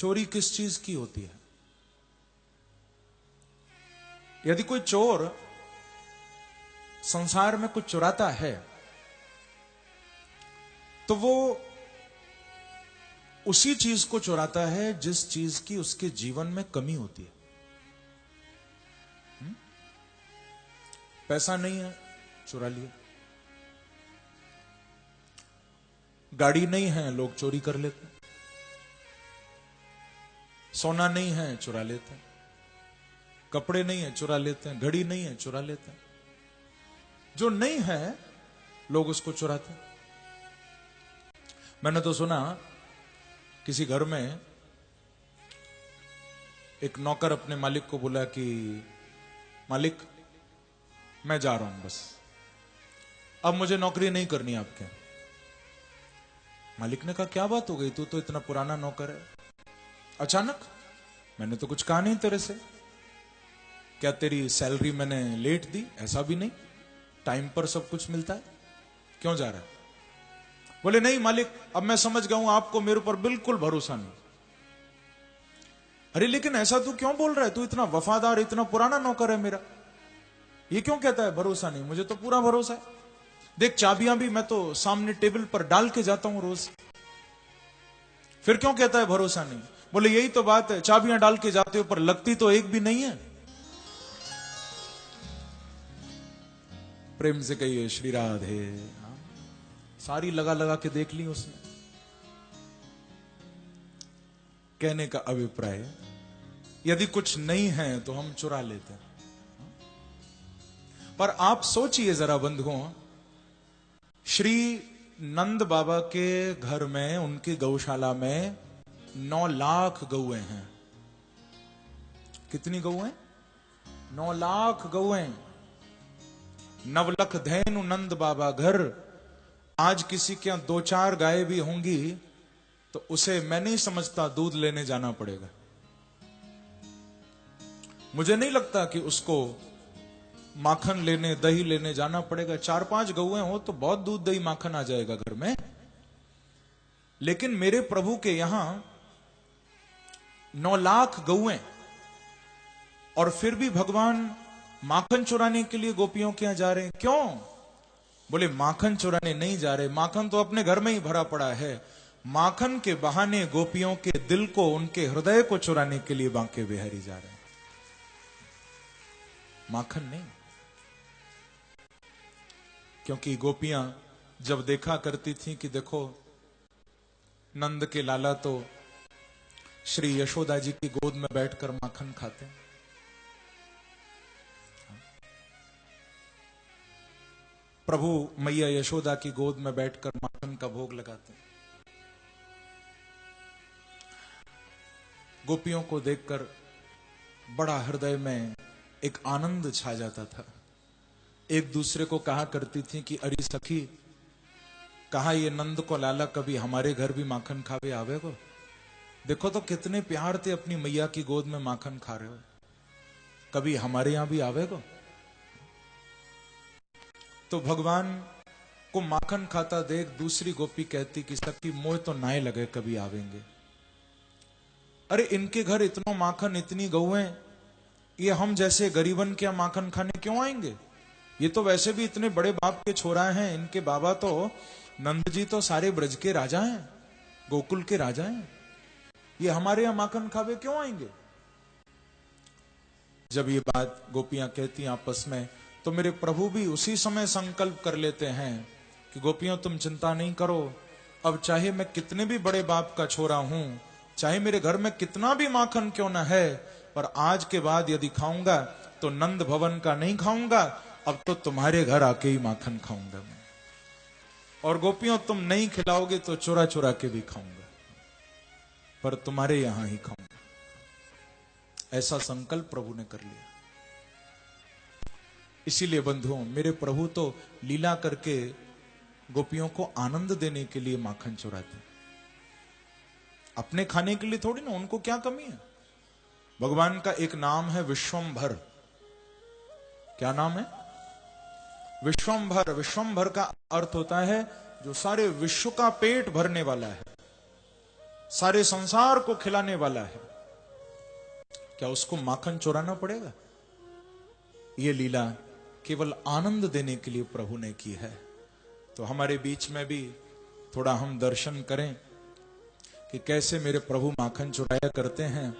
चोरी किस चीज की होती है? यदि कोई चोर संसार में कुछ चुराता है तो वो उसी चीज को चुराता है जिस चीज की उसके जीवन में कमी होती है। पैसा नहीं है, चुरा लिया। गाड़ी नहीं है, लोग चोरी कर लेते हैं। सोना नहीं है, चुरा लेते हैं। कपड़े नहीं है, चुरा लेते हैं। घड़ी नहीं है, चुरा लेते हैं। जो नहीं है लोग उसको चुराते हैं। मैंने तो सुना किसी घर में एक नौकर अपने मालिक को बोला कि मालिक मैं जा रहा हूं, बस अब मुझे नौकरी नहीं करनी आपके। मालिक ने कहा क्या बात हो गई, तू तो इतना पुराना नौकर है, अचानक? मैंने तो कुछ कहा नहीं तेरे से। क्या तेरी सैलरी मैंने लेट दी? ऐसा भी नहीं, टाइम पर सब कुछ मिलता है। क्यों जा रहा है? बोले नहीं मालिक, अब मैं समझ गया हूं आपको मेरे ऊपर बिल्कुल भरोसा नहीं। अरे लेकिन ऐसा तू क्यों बोल रहा है? तू इतना वफादार, इतना पुराना नौकर है मेरा, ये क्यों कहता है भरोसा नहीं? मुझे तो पूरा भरोसा है। देख चाबियां भी मैं तो सामने टेबल पर डाल के जाता हूं रोज, फिर क्यों कहता है भरोसा नहीं? बोले यही तो बात है, चाबियां डाल के जाते हो पर लगती तो एक भी नहीं है। प्रेम से कहिए श्री राधे। सारी लगा लगा के देख ली उसने। कहने का अभिप्राय, यदि कुछ नहीं है तो हम चुरा लेते हैं। पर आप सोचिए जरा बंधुओं, श्री नंद बाबा के घर में, उनकी गौशाला में 9 लाख गौएं हैं। कितनी गौएं? 9 लाख गौएं। नवलख धैनु नंद बाबा घर। आज किसी के यहां 2-4 गाय भी होंगी तो उसे मैं नहीं समझता दूध लेने जाना पड़ेगा। मुझे नहीं लगता कि उसको माखन लेने, दही लेने जाना पड़ेगा। 4-5 गौएं हो तो बहुत दूध, दही, माखन आ जाएगा घर में। लेकिन मेरे प्रभु के यहां 9 लाख गौएं, और फिर भी भगवान माखन चुराने के लिए गोपियों के यहां जा रहे हैं। क्यों? बोले माखन चुराने नहीं जा रहे, माखन तो अपने घर में ही भरा पड़ा है। माखन के बहाने गोपियों के दिल को, उनके हृदय को चुराने के लिए बांके बिहारी जा रहे हैं, माखन नहीं। क्योंकि गोपियां जब देखा करती थी कि देखो नंद के लाला तो श्री यशोदा जी की गोद में बैठकर माखन खाते हैं, प्रभु मैया यशोदा की गोद में बैठकर माखन का भोग लगाते हैं। गोपियों को देखकर बड़ा हृदय में एक आनंद छा जाता था। एक दूसरे को कहा करती थी कि अरे सखी, कहा ये नंद को लाला कभी हमारे घर भी माखन खावे आवे को। देखो तो कितने प्यार से अपनी मैया की गोद में माखन खा रहे हो, कभी हमारे यहां भी आवे को। तो भगवान को माखन खाता देख दूसरी गोपी कहती कि सखी मोह तो नाए लगे कभी आवेंगे। अरे इनके घर इतना माखन, इतनी गौएं, ये हम जैसे गरीबन के माखन खाने क्यों आएंगे? ये तो वैसे भी इतने बड़े बाप के छोरा हैं, इनके बाबा तो नंद जी तो सारे ब्रज के राजा हैं, गोकुल के राजा हैं, ये हमारे यहां माखन खावे क्यों आएंगे? जब ये बात गोपियां कहती आपस में, तो मेरे प्रभु भी उसी समय संकल्प कर लेते हैं कि गोपियों तुम चिंता नहीं करो, अब चाहे मैं कितने भी बड़े बाप का छोरा हूं, चाहे मेरे घर में कितना भी माखन क्यों ना है, पर आज के बाद यदि खाऊंगा तो नंद भवन का नहीं खाऊंगा, अब तो तुम्हारे घर आके ही माखन खाऊंगा मैं। और गोपियों तुम नहीं खिलाओगे तो चुरा चुरा के भी खाऊंगा, पर तुम्हारे यहां ही खाऊंगा। ऐसा संकल्प प्रभु ने कर लिया। इसीलिए बंधुओं, मेरे प्रभु तो लीला करके गोपियों को आनंद देने के लिए माखन चुराते, अपने खाने के लिए थोड़ी ना। उनको क्या कमी है? भगवान का एक नाम है विश्वंभर। क्या नाम है? विश्वंभर। विश्वंभर का अर्थ होता है जो सारे विश्व का पेट भरने वाला है, सारे संसार को खिलाने वाला है, क्या उसको माखन चुराना पड़ेगा? ये लीला केवल आनंद देने के लिए प्रभु ने की है। तो हमारे बीच में भी थोड़ा हम दर्शन करें कि कैसे मेरे प्रभु माखन चुराया करते हैं।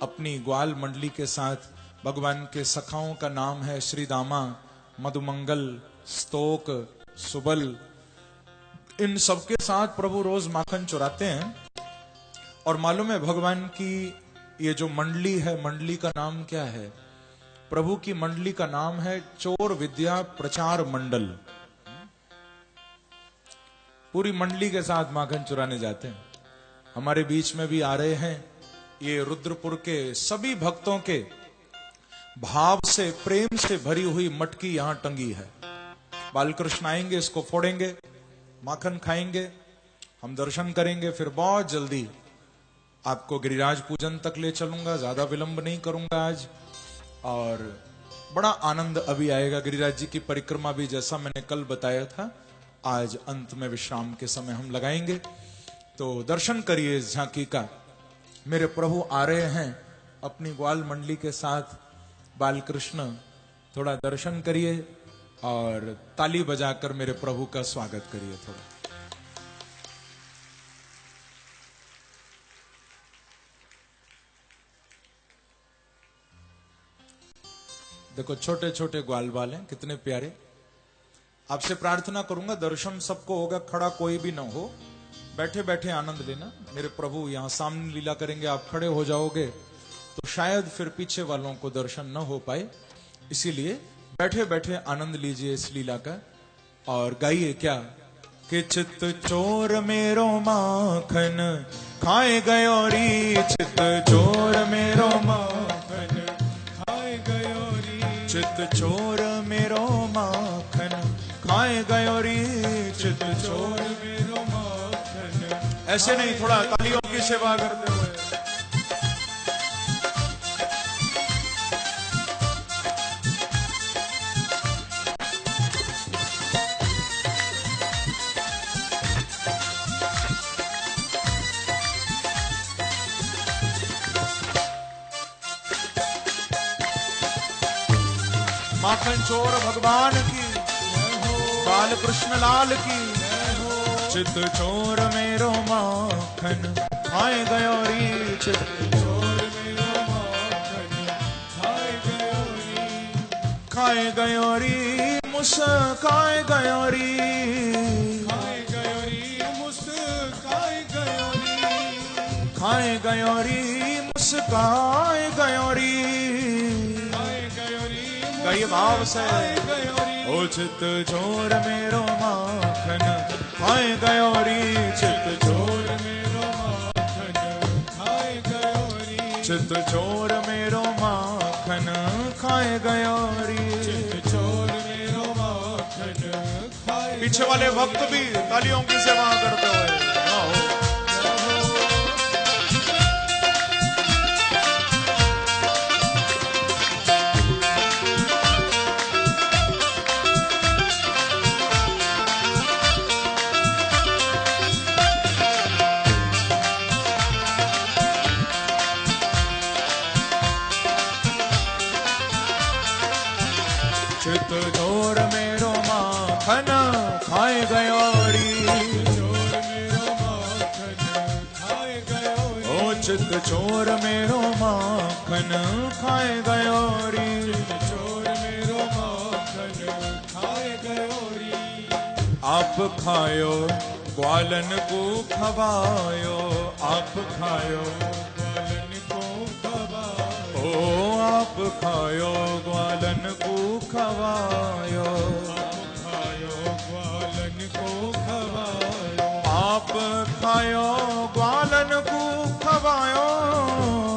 अपनी ग्वाल मंडली के साथ भगवान के सखाओं का नाम है श्री दामा, मधुमंगल, स्तोक, सुबल, इन सबके साथ प्रभु रोज माखन चुराते हैं। और मालूम है भगवान की ये जो मंडली है, मंडली का नाम क्या है? प्रभु की मंडली का नाम है चोर विद्या प्रचार मंडल। पूरी मंडली के साथ माखन चुराने जाते हैं। हमारे बीच में भी आ रहे हैं। ये रुद्रपुर के सभी भक्तों के भाव से, प्रेम से भरी हुई मटकी यहां टंगी है। बालकृष्ण आएंगे, इसको फोड़ेंगे, माखन खाएंगे, हम दर्शन करेंगे, फिर बहुत जल्दी आपको गिरिराज पूजन तक ले चलूंगा। ज्यादा विलंब नहीं करूंगा आज। और बड़ा आनंद अभी आएगा। गिरिराज जी की परिक्रमा भी जैसा मैंने कल बताया था, आज अंत में विश्राम के समय हम लगाएंगे। तो दर्शन करिए इस झांकी का। मेरे प्रभु आ रहे हैं अपनी ग्वाल मंडली के साथ। बालकृष्ण, थोड़ा दर्शन करिए और ताली बजाकर मेरे प्रभु का स्वागत करिए थोड़ा। देखो छोटे छोटे ग्वाल बाल हैं, कितने प्यारे। आपसे प्रार्थना करूंगा, दर्शन सबको होगा, खड़ा कोई भी ना हो, बैठे बैठे आनंद लेना। मेरे प्रभु यहां सामने लीला करेंगे, आप खड़े हो जाओगे तो शायद फिर पीछे वालों को दर्शन न हो पाए, इसीलिए बैठे बैठे आनंद लीजिए इस लीला का। और गाइए क्या कि चित चोर मेरो माखन खाए गयो री, चित चोर मेरो माखन खाए गयो री, चित चोर मेरो माखन खाए गयो री, चित चोर मेरो माखन। ऐसे नहीं, थोड़ा तालियों की सेवा करते हुए। माखन चोर भगवान की, बाल कृष्ण लाल की। चित चोर मेरो माखन खाए गयो री, चित चोर मेरो माखन खाए गयो री, खाए गयो री मुस्काए गयो री, खाए गयो री मुस्काए गयो री, खाए गयो री मुस्काए गयो री। कई भाव से ओ चित चोर मेरो माखन खाए गयो री, चित चोर मेरो माखन खाए गयो री, चित चोर मेरो माखन खाए गयो री, चित चोर मेरो माखन खाए। पीछे वाले भक्त भी तालियों की सेवा करते हुए चित चोर मेरो माखन खाए गयो री, चोर मेरो माखन खाए गयो री, ओ चित चोर मेरो माखन खाए गयो री, चोर मेरो माखन खाए गयो री। आप खायो ग्वालन को खवायो, आप खायो ग्वालन को खवायो, ओ आप खायो ग्वालन को खवायो, आप खायो ग्वालन को खवायो, आप खायो ग्वालन को खवायो,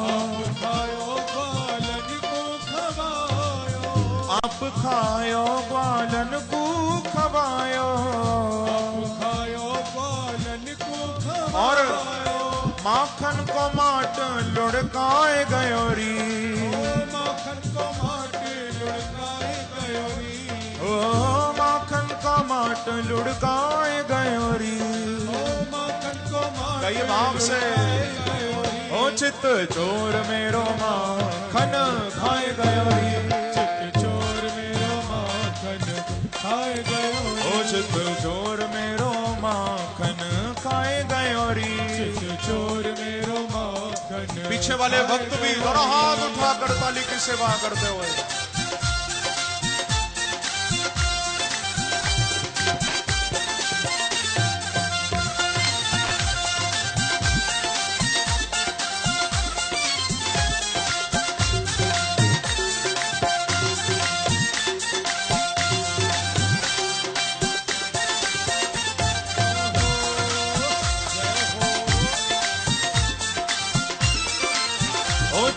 आप खायो ग्वालन को खवायो, आप खायो ग्वालन को खवायो, आप खायो ग्वालन को खवायो। और माखन को माट लुढ़काए गयो री, माखन को माट लुढ़काए गयो री, ओ माखन का माट लुढ़काए गयो री, ओ माखन को माट कई भाव से। ओ चित चोर मेरो माखन खाए गयो रे, चित चोर मेरो माखन खाए गयो, ओ चित चोर मेरो माखन खाए गयो रे, चित चोर मेरो माखन। पीछे वाले भक्त भी दोनों हाथ उठाकर ताली की सेवा करते हुए।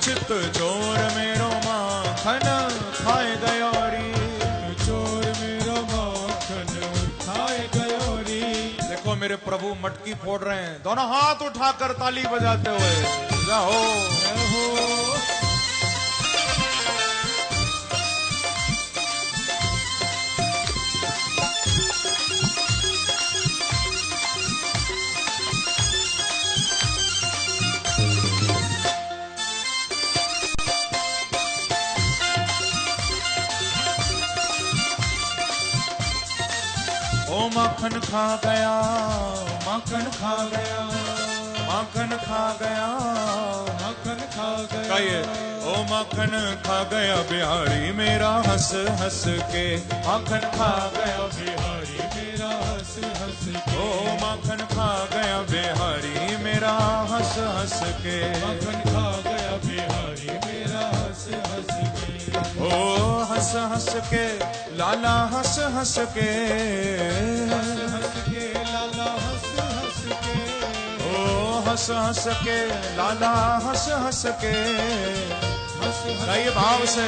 चित चोर मेरो माखन खाए गयो री, चोर मेरो माखन खाए गयो री। देखो मेरे प्रभु मटकी फोड़ रहे हैं, दोनों हाथ उठाकर ताली बजाते हुए। जाओ ओ माखन खा गया, माखन खा गया, माखन खा गया, माखन खा गया। कहिए ओ माखन खा गया बिहारी मेरा हंस हंस के, माखन खा गया बिहारी मेरा हंस हंस के, ओ माखन खा गया बिहारी मेरा हंस हंस के, माखन खा गया बिहारी मेरा हंस हंस के। ओ हंस हंस के लाला हंस हंस के, हंस हंस के लाला हंस हंस के, ओ हंस हंस के लाला हंस हंस के, हंस कई भाव से।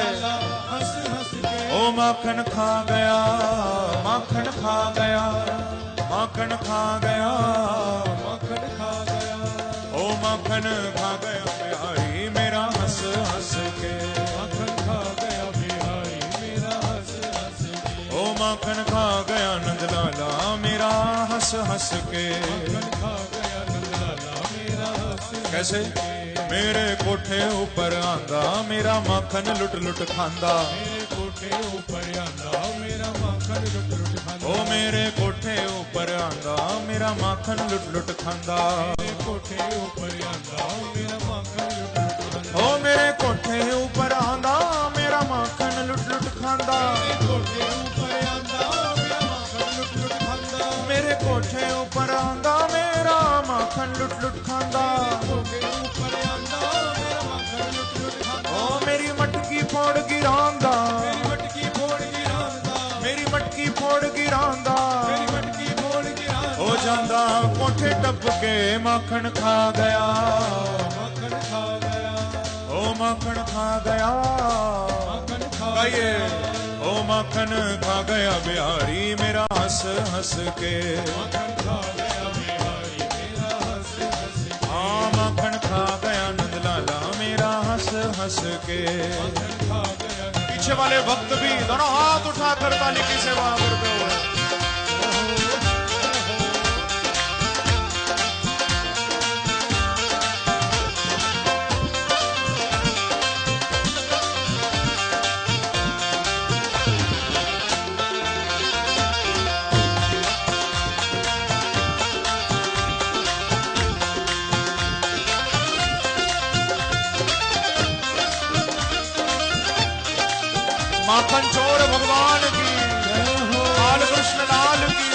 हंस हंस के। ओ माखन खा गया, माखन खा गया, माखन खा गया, माखन खा गया, ओ माखन खा गया बिहारी मेरा हंस हंस के, माखन खा गया बिहारी मेरा हंस हंस के, ओ माखन खा गया नंदलाला मेरा हंस हंस के। माखन खा गया नंदलाला मेरा हंस हंस कैसे? के। मेरे कोठे ऊपर आंदा मेरा माखन लुट लुट खांदा, मेरे कोठे ऊपर आंदा मेरा माखन लुट लुट खांदा, ओ मेरे कोठे ऊपर आंदा मेरा माखन लुट लुट खांदा, मेरे कोठे ऊपर आंदा मेरा माखन लुट लुट खांदा, ओ मेरे कोठे ऊपर आंदा मेरा माखन लुट लुट खांदा, मेरे कोठे ऊपर आंदा मेरा माखन लुट लुट खांदा, मेरे कोठे ऊपर आंदा मेरा माखन लुट लुट खांदा, कोठे ऊपर आंदा मेरा माखन लुट लुट खांदा, ओ मेरी मटकी फोड़ गिरांदा, मेरी मटकी फोड़ गिरांदा, मेरी मटकी फोड़ गिरांदा, मेरी मटकी फोड़ गिरांदा, हो जांदा कोठे टप के माखन खा गया, माखन खा गया, ओ माखन खा गया, माखन खा गाइए ओ माखन खा गया बिहारी मेरा हंस हंस के, माखन खा गया बिहारी मेरा हंस हंस के, हाँ माखन खा गया नंदलाला मेरा हंस हंस के। माखन खा गया पीछे वाले भक्त भी दोनों हाथ उठाकर ताली की सेवा करते हुए। माखन चोर भगवान की, लाल कृष्ण लाल की।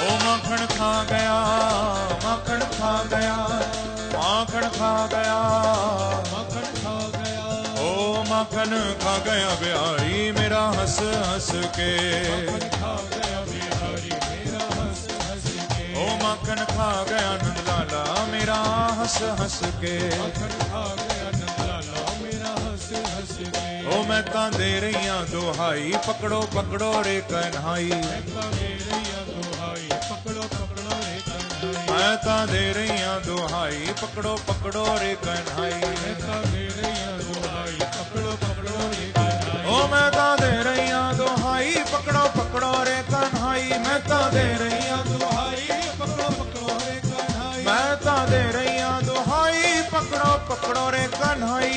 ओ माखन खा गया, माखन खा गया, माखन खा गया, माखन खा गया, ओ माखन खा गया बिहारी मेरा हंस हंस के, माखन खा गया बिहारी मेरा हंस हंस के, ओ माखन खा गया नंदलाला मेरा हंस हंस के, माखन खा गया नंदलाला मेरा हंस हंस के, ओ मैं तां दे रही दुहाई पकड़ो पकड़ो रे कन्हाई, मैं मेरे या दुहाई पकड़ो पकड़ो रे कन्हैया, मैं मैं ता दे रही हूं दुहाई पकड़ो पकड़ो रे कन्हाई मैं ता दे रही हूं दुहाई पकड़ो पकड़ो रे कन्हाई ओ मैं ता दे रही हूं दुहाई पकड़ो पकड़ो रे कन्हाई मैं ता दे रही हूं दुहाई पकड़ो पकड़ो रे कन्हाई मैं ता दे रही हूं दुहाई पकड़ो पकड़ो रे कन्हाई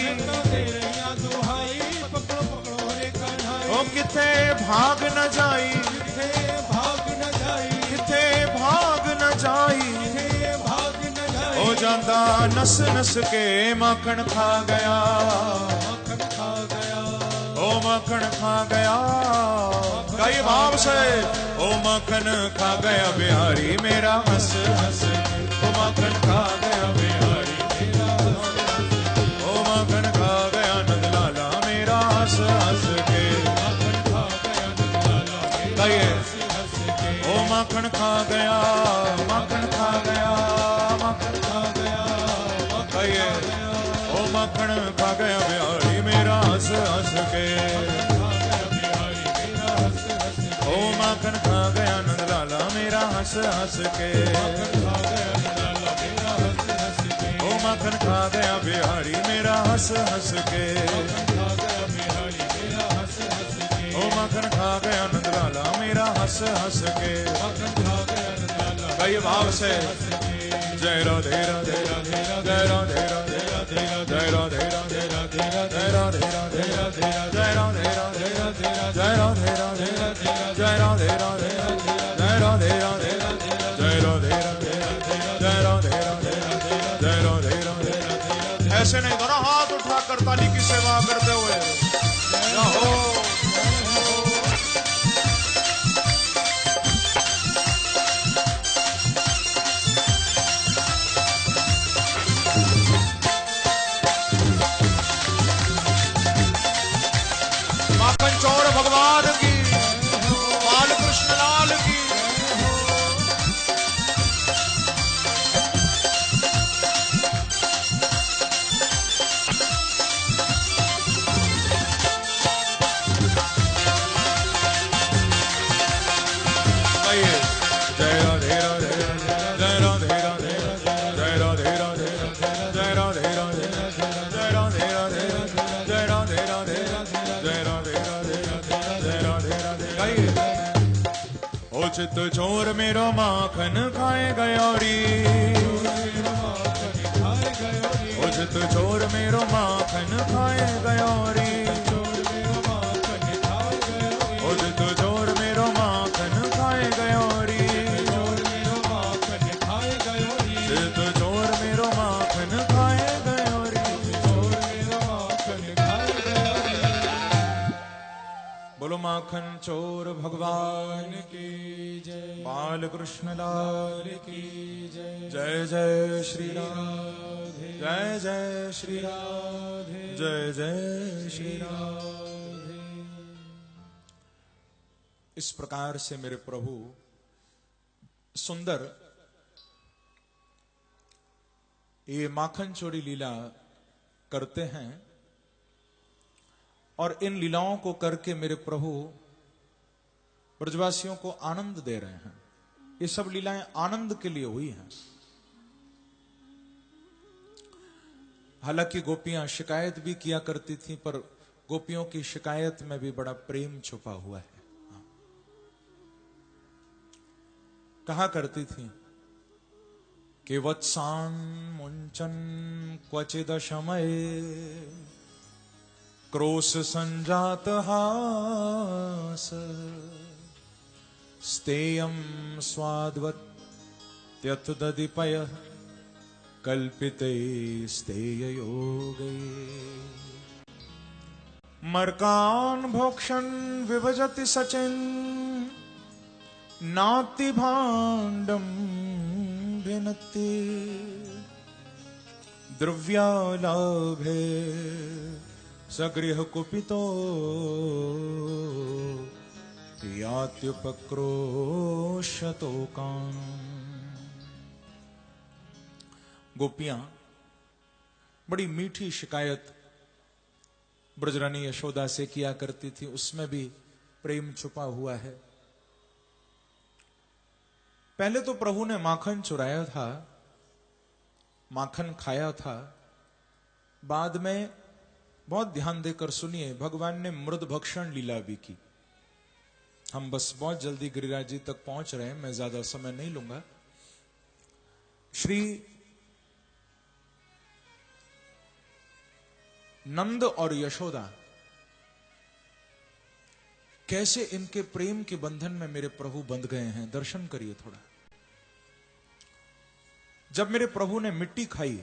दे रही हूं दुहाई पकड़ो पकड़ो रे कन्हाई ओ किथे भाग न जाई किथे भाग न जाई किथे भाग न जाई किथे भाग न जाई ओ जांदा नस नस के माखन खा गया माखन खा गया ओ माखन खा गया कई भाव से ओ माखन खा गया बिहारी मेरा हंस हंस ओ माखन खा गया बिहारी मेरा ओ माखन खा गया नंदलाला मेरा हंस हंस के माखन खा गया नंदलाला कहिए हंस के ओ माखन खा गया माखन खा गया माखन खा गया कहिए ओ माखन खा गया बिहारी मेरा हंस हंस के ओ माखन खा गया नंदलाला मेरा हंस हंस के ओ माखन खा गया बिहारी मेरा हंस हंस के ओ माखन खा गया नंदलाला मेरा हंस हंस के कई भाव से जय राधे राधे जय राधे राधे जय राधे राधे जय राधे राधे जय राधे राधे जय राधे राधे जय राधे राधे जय राधे राधे जय राधे राधे जय राधे राधे जय राधे राधे ऐसे नहीं दोनों हाथ उठाकर ताली की सेवा करते हुए हो माखन चौर भगवान की बाल कृष्ण लाल की जय राधे राधे जय राधे राधे जय राधे राधे जय राधे राधे जय राधे राधे जय राधे राधे जय राधे राधे जय राधे राधे ओ चित चोर मेरो माखन खाए गयोरी ओ चित चोर मेरो माखन खाए गयोरी ओ चित चोर मेरो माखन खाए गयोरी चित चोर मेरो माखन खाए गयोरी बोलो माखन चोर भगवान की जय बाल कृष्ण लाल की जय जय जय श्री राम जय जय श्री राम जय जय श्री राम। इस प्रकार से मेरे प्रभु सुंदर ये माखन चोरी लीला करते हैं और इन लीलाओं को करके मेरे प्रभु ब्रजवासियों को आनंद दे रहे हैं। ये सब लीलाएं आनंद के लिए हुई हैं। हालांकि गोपियां शिकायत भी किया करती थी, पर गोपियों की शिकायत में भी बड़ा प्रेम छुपा हुआ है। कहा करती थी कि वत्सान मुंचन क्वचिद शमय क्रोश संजात हास स्तेयम स्वाद्वत्यत दधिपय कल्पिते स्तेय योगे मर्कान भोक्षण विभजति सचिन नाति भाण्डं भिनत्ति द्रव्यालाभे सगृह कुपितो यात्युपक्रोशतो कान्। गोपियां बड़ी मीठी शिकायत ब्रजरानी यशोदा से किया करती थी, उसमें भी प्रेम छुपा हुआ है। पहले तो प्रभु ने माखन चुराया था, माखन खाया था। बाद में बहुत ध्यान देकर सुनिए, भगवान ने मृद भक्षण लीला भी की। हम बस बहुत जल्दी गिरिराज जी तक पहुंच रहे हैं, मैं ज्यादा समय नहीं लूंगा। श्री नंद और यशोदा कैसे इनके प्रेम के बंधन में मेरे प्रभु बंध गए हैं, दर्शन करिए थोड़ा। जब मेरे प्रभु ने मिट्टी खाई,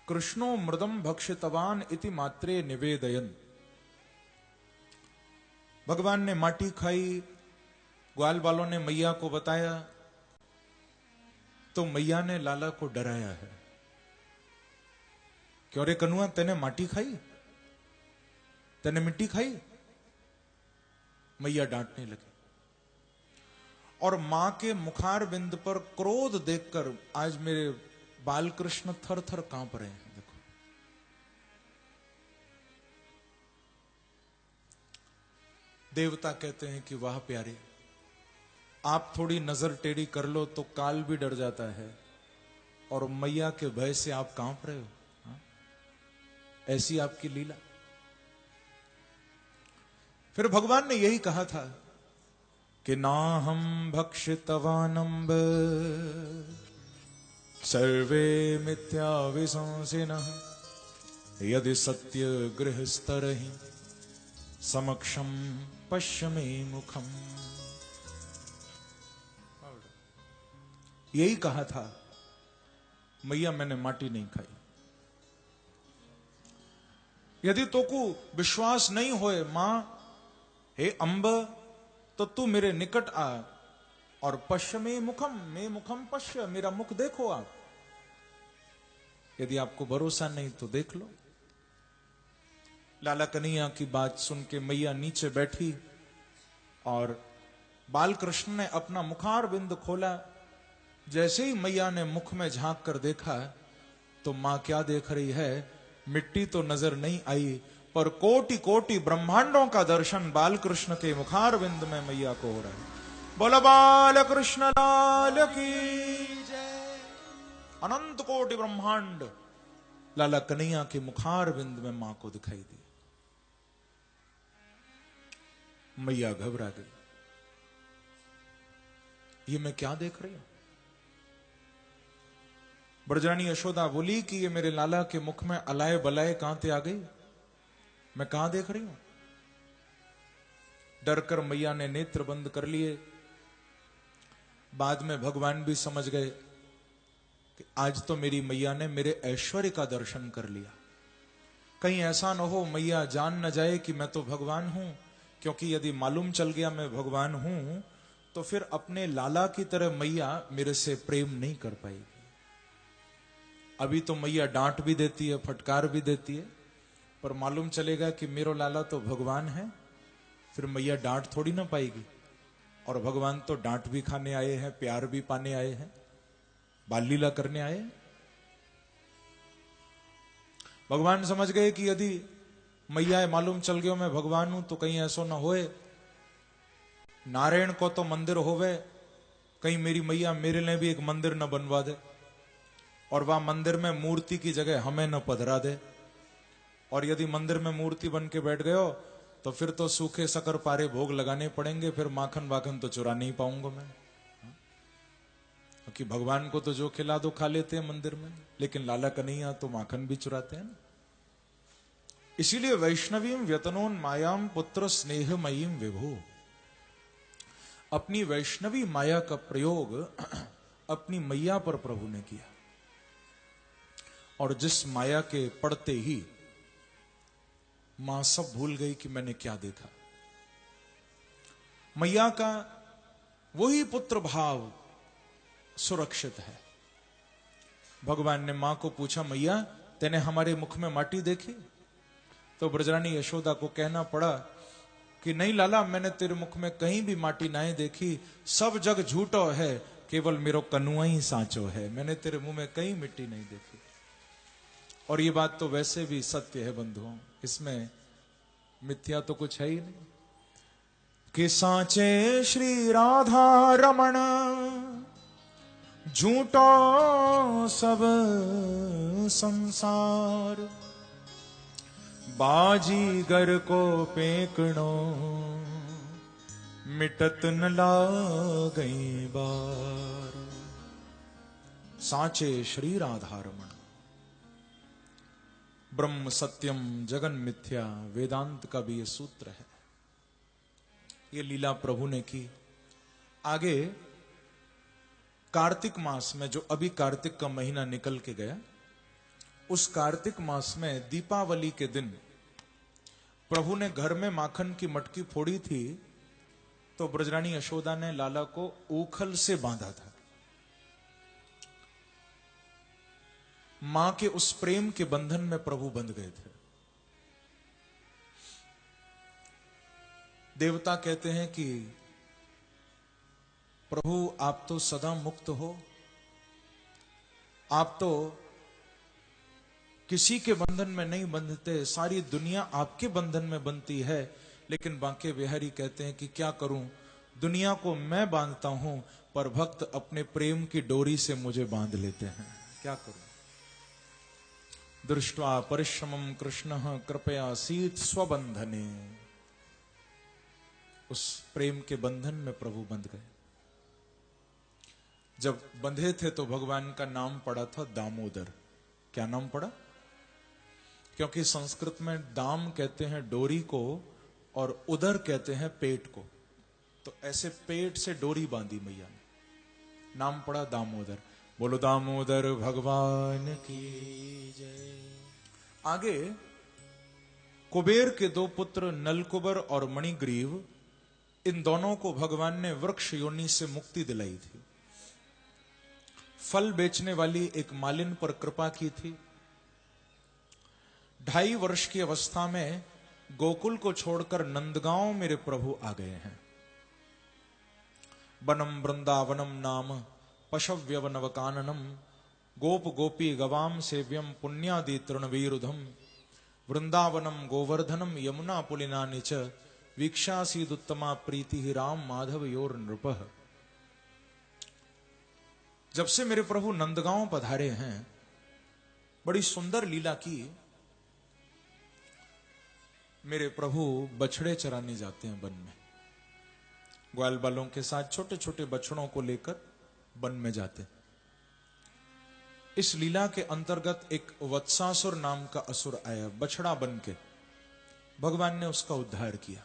कृष्णो मृदम भक्षितवान इति मात्रे निवेदयन, भगवान ने माटी खाई, ग्वाल वालों ने मैया को बताया, तो मैया ने लाला को डराया है। क्यों रे कनुआ, तेने माटी खाई, तेने मिट्टी खाई? मैया डांटने लगी। और मां के मुखार बिंद पर क्रोध देखकर आज मेरे बाल कृष्ण थर थर कांप रहे हैं। देखो, देवता कहते हैं कि वाह प्यारे, आप थोड़ी नजर टेढ़ी कर लो तो काल भी डर जाता है, और मैया के भय से आप कांप रहे हो। हाँ? ऐसी आपकी लीला। फिर भगवान ने यही कहा था कि ना हम भक्षितवानंब सर्वे मिथ्या विशंसिनः यदि सत्य गृहस्थरहि समक्षम पश्य मे मुखम। यही कहा था, मैया मैंने माटी नहीं खाई। यदि तोको विश्वास नहीं होए मां, हे अंब, तो तू मेरे निकट आ और पश्य में मुखम पश्य, मेरा मुख देखो आप। यदि आपको भरोसा नहीं तो देख लो। लाला कन्हैया की बात सुन के मैया नीचे बैठी और बाल कृष्ण ने अपना मुखार बिंद खोला। जैसे ही मैया ने मुख में झांक कर देखा तो मां क्या देख रही है, मिट्टी तो नजर नहीं आई, पर कोटि कोटि ब्रह्मांडों का दर्शन बाल कृष्ण के मुखार बिंद में मैया को हो रहा है। बोला बाल कृष्ण लाल की जय। अनंत कोटि ब्रह्मांड लाला कन्हैया के मुखार बिंद में मां को दिखाई दी। मैया घबरा गई, ये मैं क्या देख रही हूं? ब्रजरानी यशोदा बोली कि ये मेरे लाला के मुख में अलाय बलाय कहां से आ गई, मैं कहां देख रही हूं? डरकर मैया ने नेत्र बंद कर लिए। बाद में भगवान भी समझ गए कि आज तो मेरी मैया ने मेरे ऐश्वर्य का दर्शन कर लिया। कहीं ऐसा न हो मैया जान न जाए कि मैं तो भगवान हूं, क्योंकि यदि मालूम चल गया मैं भगवान हूं तो फिर अपने लाला की तरह मैया मेरे से प्रेम नहीं कर पाएगी। अभी तो मैया डांट भी देती है, फटकार भी देती है, पर मालूम चलेगा कि मेरो लाला तो भगवान है, फिर मैया डांट थोड़ी ना पाएगी। और भगवान तो डांट भी खाने आए हैं, प्यार भी पाने आए हैं, बाल लीला करने आए हैं। भगवान समझ गए कि यदि मैया मालूम चल गयो मैं भगवान हूं तो कहीं ऐसा ना होए, नारायण को तो मंदिर होवे, कहीं मेरी मैया मेरे लिए भी एक मंदिर न बनवा दे और वह मंदिर में मूर्ति की जगह हमें न पधरा दे। और यदि मंदिर में मूर्ति बन के बैठ गयो तो फिर तो सूखे शक्कर पारे भोग लगाने पड़ेंगे, फिर माखन वाखन तो चुरा नहीं पाऊंगा मैं, क्योंकि भगवान को तो जो खिला दो खा लेते हैं मंदिर में, लेकिन लाला कन्हैया तो माखन भी चुराते हैं ना। इसीलिए वैष्णवीम व्यतनोन मायाम पुत्र स्नेहमयीम विभो, अपनी वैष्णवी माया का प्रयोग अपनी मैया पर प्रभु ने किया। और जिस माया के पड़ते ही मां सब भूल गई कि मैंने क्या देखा। मैया का वही पुत्र भाव सुरक्षित है। भगवान ने मां को पूछा, मैया तेने हमारे मुख में माटी देखी? तो ब्रजरानी यशोदा को कहना पड़ा कि नहीं लाला, मैंने तेरे मुख में कहीं भी माटी नहीं देखी, सब जग झूठो है, केवल मेरो कनुआ ही साचो है, मैंने तेरे मुंह में कहीं मिट्टी नहीं देखी। और ये बात तो वैसे भी सत्य है बंधुओं, इसमें मिथ्या तो कुछ है ही नहीं। कि सांचे श्री राधा रमण झूठो सब संसार, बाजीगर को पेकणो मिटत न लागई बार। सांचे श्री राधा रमण। ब्रह्म सत्यम जगन मिथ्या वेदांत का भी ये सूत्र है। ये लीला प्रभु ने की। आगे कार्तिक मास में, जो अभी कार्तिक का महीना निकल के गया, उस कार्तिक मास में दीपावली के दिन प्रभु ने घर में माखन की मटकी फोड़ी थी, तो ब्रजरानी यशोदा ने लाला को ऊखल से बांधा था। मां के उस प्रेम के बंधन में प्रभु बंध गए थे। देवता कहते हैं कि प्रभु आप तो सदा मुक्त हो, आप तो किसी के बंधन में नहीं बंधते, सारी दुनिया आपके बंधन में बंधती है। लेकिन बांके बिहारी कहते हैं कि क्या करूं, दुनिया को मैं बांधता हूं, पर भक्त अपने प्रेम की डोरी से मुझे बांध लेते हैं, क्या करूं। दृष्ट्वा परिश्रमं कृष्णः कृपयासीत् स्वबंधने। उस प्रेम के बंधन में प्रभु बंध गए। जब बंधे थे तो भगवान का नाम पड़ा था दामोदर। क्या नाम पड़ा? क्योंकि संस्कृत में दाम कहते हैं डोरी को और उदर कहते हैं पेट को, तो ऐसे पेट से डोरी बांधी मैया ने, नाम पड़ा दामोदर। बोलो दामोदर भगवान की जय। आगे कुबेर के दो पुत्र नलकुबर और मणिग्रीव, इन दोनों को भगवान ने वृक्ष योनि से मुक्ति दिलाई थी। फल बेचने वाली एक मालिन पर कृपा की थी। 2.5 वर्ष की अवस्था में गोकुल को छोड़कर नंदगांव मेरे प्रभु आ गए हैं। वनम वृंदावनम नाम पशव्यवनवकाननम, गोप गोपी गवाम सेव्यम पुण्यादि तृणवीरुधम, वृंदावनम गोवर्धनम यमुना पुलिना निच, वीक्षासीदुत्तमा प्रीति ही राम माधव योर नृपः। जब से मेरे प्रभु नंदगांव पधारे हैं, बड़ी सुंदर लीला की। मेरे प्रभु बछड़े चराने जाते हैं वन में, ग्वाल बालों के साथ छोटे छोटे बछड़ों को लेकर वन में जाते। इस लीला के अंतर्गत एक वत्सासुर नाम का असुर आया, बछड़ा बन के। भगवान ने उसका उद्धार किया।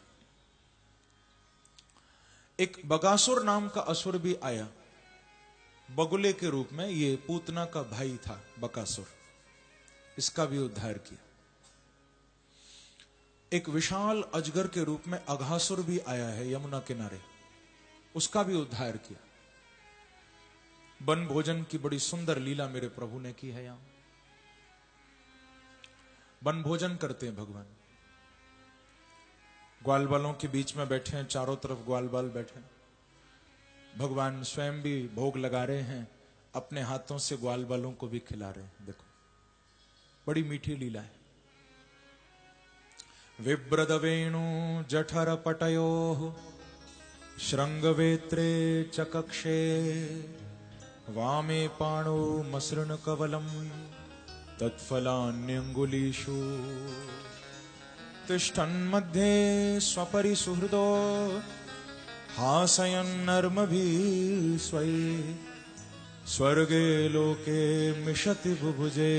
एक बगासुर नाम का असुर भी आया, बगुले के रूप में। ये पूतना का भाई था बकासुर, इसका भी उद्धार किया। एक विशाल अजगर के रूप में अघासुर भी आया है यमुना किनारे, उसका भी उद्धार किया। वन भोजन की बड़ी सुंदर लीला मेरे प्रभु ने की है। यहां वन भोजन करते हैं भगवान। ग्वाल बालों के बीच में बैठे हैं, चारों तरफ ग्वाल बाल बैठे हैं। भगवान स्वयं भी भोग लगा रहे हैं, अपने हाथों से ग्वाल बालों को भी खिला रहे हैं। देखो बड़ी मीठी लीला है। विब्रद वेणु जठर पटयो श्रृंगवेत्रे चकक्षे, वामे पाणो मसृण कवलम तत्फलान्यंगुलीषु, तिष्ठन्मध्ये स्वपरिसुहृदो हासयन्नर्मभिः स्वये, स्वर्गे लोके मिषति बुभुजे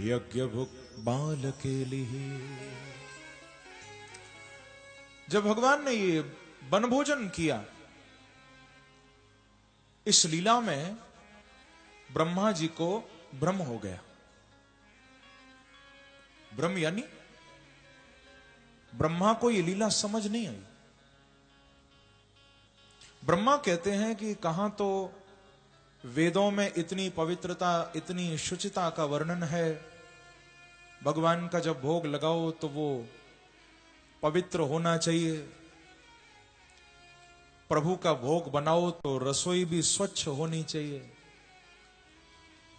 यज्ञभुक् बालकेलिः। जब भगवान ने ये वनभोजन किया, इस लीला में ब्रह्मा जी को भ्रम हो गया। भ्रम यानी ब्रह्मा को ये लीला समझ नहीं आई। ब्रह्मा कहते हैं कि कहां तो वेदों में इतनी पवित्रता, इतनी शुचिता का वर्णन है, भगवान का जब भोग लगाओ तो वो पवित्र होना चाहिए। प्रभु का भोग बनाओ तो रसोई भी स्वच्छ होनी चाहिए,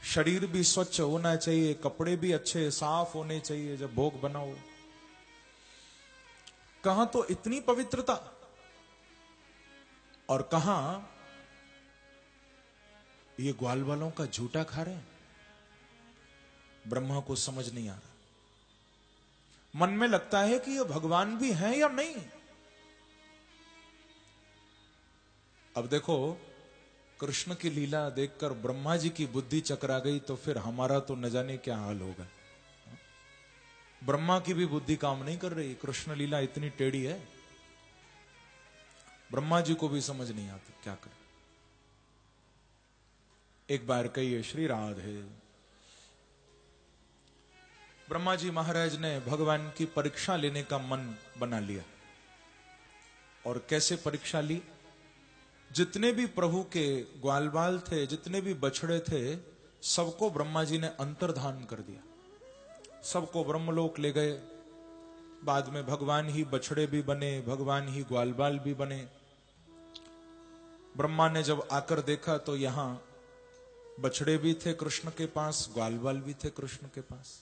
शरीर भी स्वच्छ होना चाहिए, कपड़े भी अच्छे साफ होने चाहिए जब भोग बनाओ। कहां तो इतनी पवित्रता। और कहा ये ग्वाल वालों का झूठा खा रहे हैं। ब्रह्मा को समझ नहीं आ रहा, मन में लगता है कि ये भगवान भी हैं या नहीं। अब देखो, कृष्ण की लीला देखकर ब्रह्मा जी की बुद्धि चकरा गई तो फिर हमारा तो न जाने क्या हाल होगा। ब्रह्मा की भी बुद्धि काम नहीं कर रही, कृष्ण लीला इतनी टेढ़ी है, ब्रह्मा जी को भी समझ नहीं आती क्या करें। एक बार कहिए श्री राधे। ब्रह्मा जी महाराज ने भगवान की परीक्षा लेने का मन बना लिया। और कैसे परीक्षा ली? जितने भी प्रभु के ग्वाल बाल थे, जितने भी बछड़े थे, सबको ब्रह्मा जी ने अंतर्धान कर दिया, सबको ब्रह्मलोक ले गए। बाद में भगवान ही बछड़े भी बने, भगवान ही ग्वाल बाल भी बने। ब्रह्मा ने जब आकर देखा तो यहां बछड़े भी थे कृष्ण के पास, ग्वाल बाल भी थे कृष्ण के पास।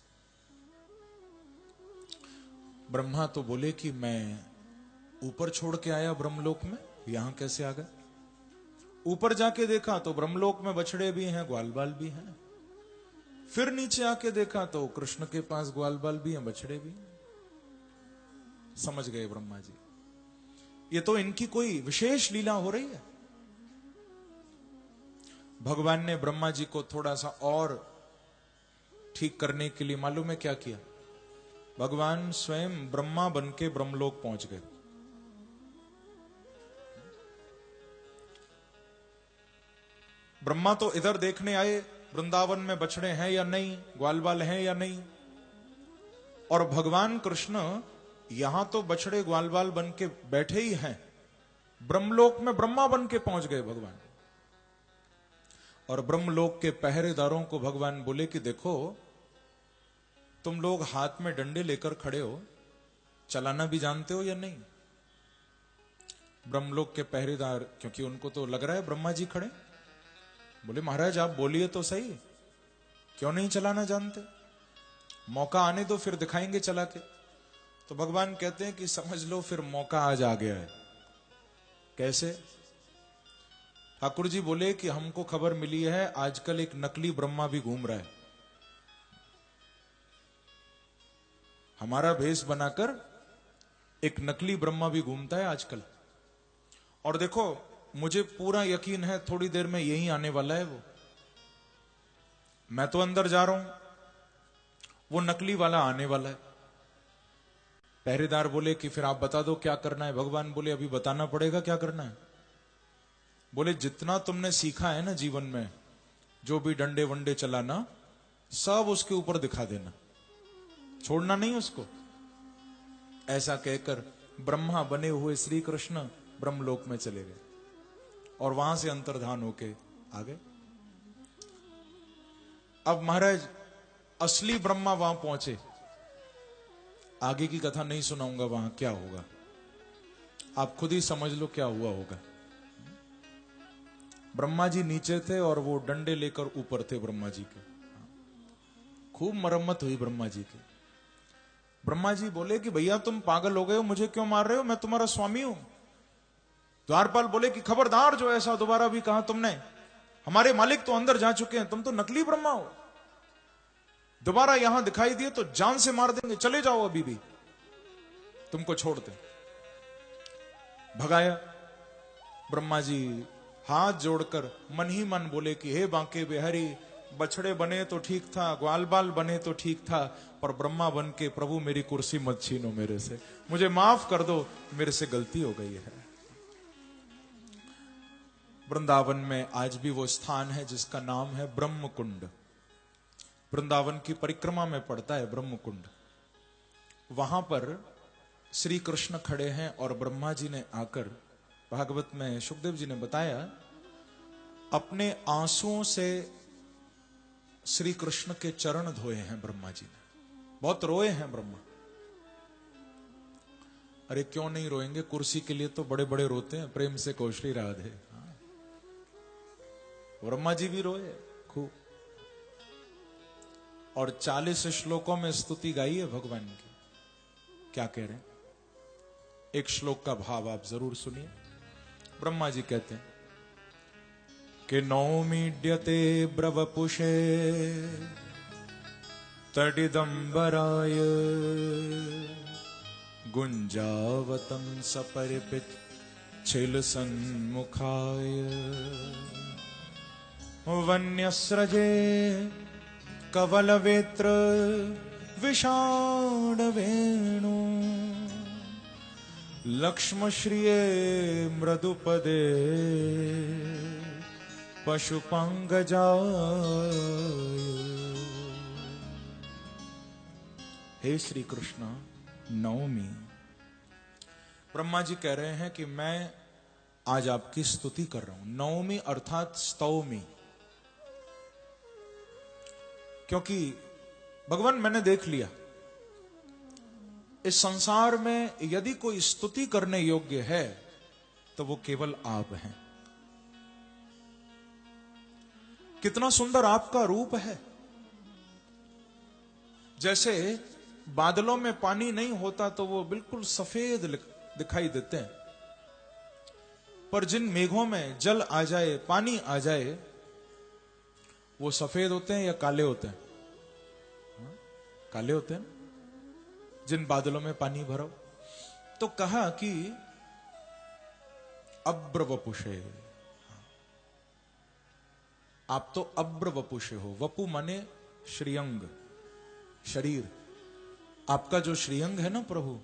ब्रह्मा तो बोले कि मैं ऊपर छोड़ के आया ब्रह्मलोक में, यहां कैसे आ गए? ऊपर जाके देखा तो ब्रह्मलोक में बछड़े भी हैं, ग्वाल बाल भी हैं। फिर नीचे आके देखा तो कृष्ण के पास ग्वाल बाल भी हैं, बछड़े भी हैं। समझ गए ब्रह्मा जी, ये तो इनकी कोई विशेष लीला हो रही है। भगवान ने ब्रह्मा जी को थोड़ा सा और ठीक करने के लिए मालूम है क्या किया? भगवान स्वयं ब्रह्मा बन के ब्रह्मलोक पहुंच गए। ब्रह्मा तो इधर देखने आए वृंदावन में बछड़े हैं या नहीं, ग्वाल बाल हैं या नहीं, और भगवान कृष्ण यहां तो बछड़े ग्वाल बाल बन के बैठे ही हैं, ब्रह्मलोक में ब्रह्मा बन के पहुंच गए भगवान। और ब्रह्मलोक के पहरेदारों को भगवान बोले कि देखो, तुम लोग हाथ में डंडे लेकर खड़े हो, चलाना भी जानते हो या नहीं? ब्रह्मलोक के पहरेदार, क्योंकि उनको तो लग रहा है ब्रह्मा जी खड़े, बोले महाराज आप बोलिए तो सही, क्यों नहीं चलाना जानते? मौका आने दो, फिर दिखाएंगे चला के। तो भगवान कहते हैं कि समझ लो फिर मौका आज आ गया है। कैसे? ठाकुर जी बोले कि हमको खबर मिली है आजकल एक नकली ब्रह्मा भी घूम रहा है, हमारा भेष बनाकर एक नकली ब्रह्मा भी घूमता है आजकल। और देखो, मुझे पूरा यकीन है थोड़ी देर में यही आने वाला है वो। मैं तो अंदर जा रहा हूं, वो नकली वाला आने वाला है। पहरेदार बोले कि फिर आप बता दो क्या करना है। भगवान बोले अभी बताना पड़ेगा क्या करना है। बोले जितना तुमने सीखा है ना जीवन में, जो भी डंडे वंडे चलाना, सब उसके ऊपर दिखा देना, छोड़ना नहीं उसको। ऐसा कहकर ब्रह्मा बने हुए श्री कृष्ण ब्रह्मलोक में चले गए और वहां से अंतर्धान होके आ गए। अब महाराज असली ब्रह्मा वहां पहुंचे। आगे की कथा नहीं सुनाऊंगा, वहां क्या होगा आप खुद ही समझ लो क्या हुआ होगा। ब्रह्मा जी नीचे थे और वो डंडे लेकर ऊपर थे ब्रह्मा जी के। खूब मरम्मत हुई ब्रह्मा जी की। ब्रह्मा जी बोले कि भैया तुम पागल हो गए हो, मुझे क्यों मार रहे हो, मैं तुम्हारा स्वामी हूं। द्वारपाल बोले कि खबरदार, जो ऐसा दोबारा भी कहा तुमने, हमारे मालिक तो अंदर जा चुके हैं, तुम तो नकली ब्रह्मा हो, दोबारा यहां दिखाई दिए तो जान से मार देंगे, चले जाओ, अभी भी तुमको छोड़ दे। भगाया। ब्रह्मा जी हाथ जोड़कर मन ही मन बोले कि हे बांके बिहारी, बछड़े बने तो ठीक था, ग्वाल बाल बने तो ठीक था, पर ब्रह्मा बन के प्रभु मेरी कुर्सी मत छीनो मेरे से, मुझे माफ कर दो, मेरे से गलती हो गई है। वृंदावन में आज भी वो स्थान है जिसका नाम है ब्रह्म कुंड। वृंदावन की परिक्रमा में पड़ता है ब्रह्म कुंड। वहां पर श्री कृष्ण खड़े हैं और ब्रह्मा जी ने आकर, भागवत में सुखदेव जी ने बताया, अपने आंसुओं से श्री कृष्ण के चरण धोए हैं ब्रह्मा जी ने। बहुत रोए हैं ब्रह्मा। अरे क्यों नहीं रोएंगे, कुर्सी के लिए तो बड़े बड़े रोते हैं, प्रेम से कौशली राधे। ब्रह्मा जी भी रोए खूब। और 40 श्लोकों में स्तुति गाई है भगवान की। क्या कह रहे हैं, एक श्लोक का भाव आप जरूर सुनिए। ब्रह्मा जी कहते हैं कि नौमीड्यते ब्रवपुषे तडिदंबराय गुंजावतं सपरिपित छिल सन्मुखाय वन्यस्रजे कवलवेत्र विषाण वेणु लक्ष्मश्रिये मृदुपदे पशुपंगजाय। हे श्री कृष्ण, नवमी। ब्रह्मा जी कह रहे हैं कि मैं आज आपकी स्तुति कर रहा हूं। नवमी अर्थात स्तवमी, क्योंकि भगवान मैंने देख लिया इस संसार में यदि कोई स्तुति करने योग्य है तो वो केवल आप हैं। कितना सुंदर आपका रूप है। जैसे बादलों में पानी नहीं होता तो वो बिल्कुल सफेद दिखाई देते हैं, पर जिन मेघों में जल आ जाए, पानी आ जाए, वो सफेद होते हैं या काले होते हैं? काले होते हैं जिन बादलों में पानी भरो। तो कहा कि अब्र वपुषे, आप तो अब्र वपुषे हो। वपु माने श्रीअंग, शरीर। आपका जो श्रीअंग है ना प्रभु,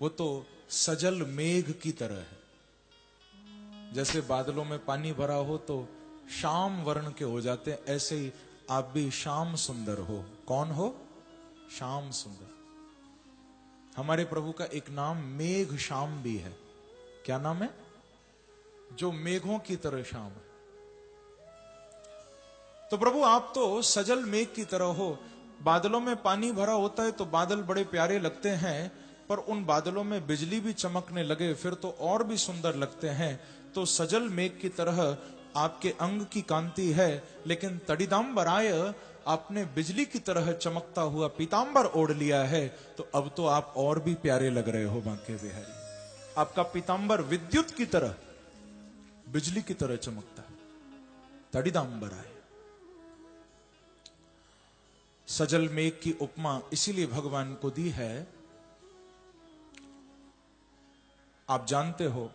वो तो सजल मेघ की तरह है। जैसे बादलों में पानी भरा हो तो श्याम वर्ण के हो जाते हैं, ऐसे ही आप भी श्याम सुंदर हो। कौन हो? श्याम सुंदर। हमारे प्रभु का एक नाम मेघ श्याम भी है। क्या नाम है? जो मेघों की तरह श्याम है। तो प्रभु आप तो सजल मेघ की तरह हो। बादलों में पानी भरा होता है तो बादल बड़े प्यारे लगते हैं, पर उन बादलों में बिजली भी चमकने लगे फिर तो और भी सुंदर लगते हैं। तो सजल मेघ की तरह आपके अंग की कांति है, लेकिन तड़िदांबराय, आपने बिजली की तरह चमकता हुआ पीतांबर ओढ़ लिया है, तो अब तो आप और भी प्यारे लग रहे हो बांके बिहारी। आपका पीतांबर विद्युत की तरह, बिजली की तरह चमकता है। तड़िदांबराय, सजल मेघ की उपमा इसीलिए भगवान को दी है। आप जानते हो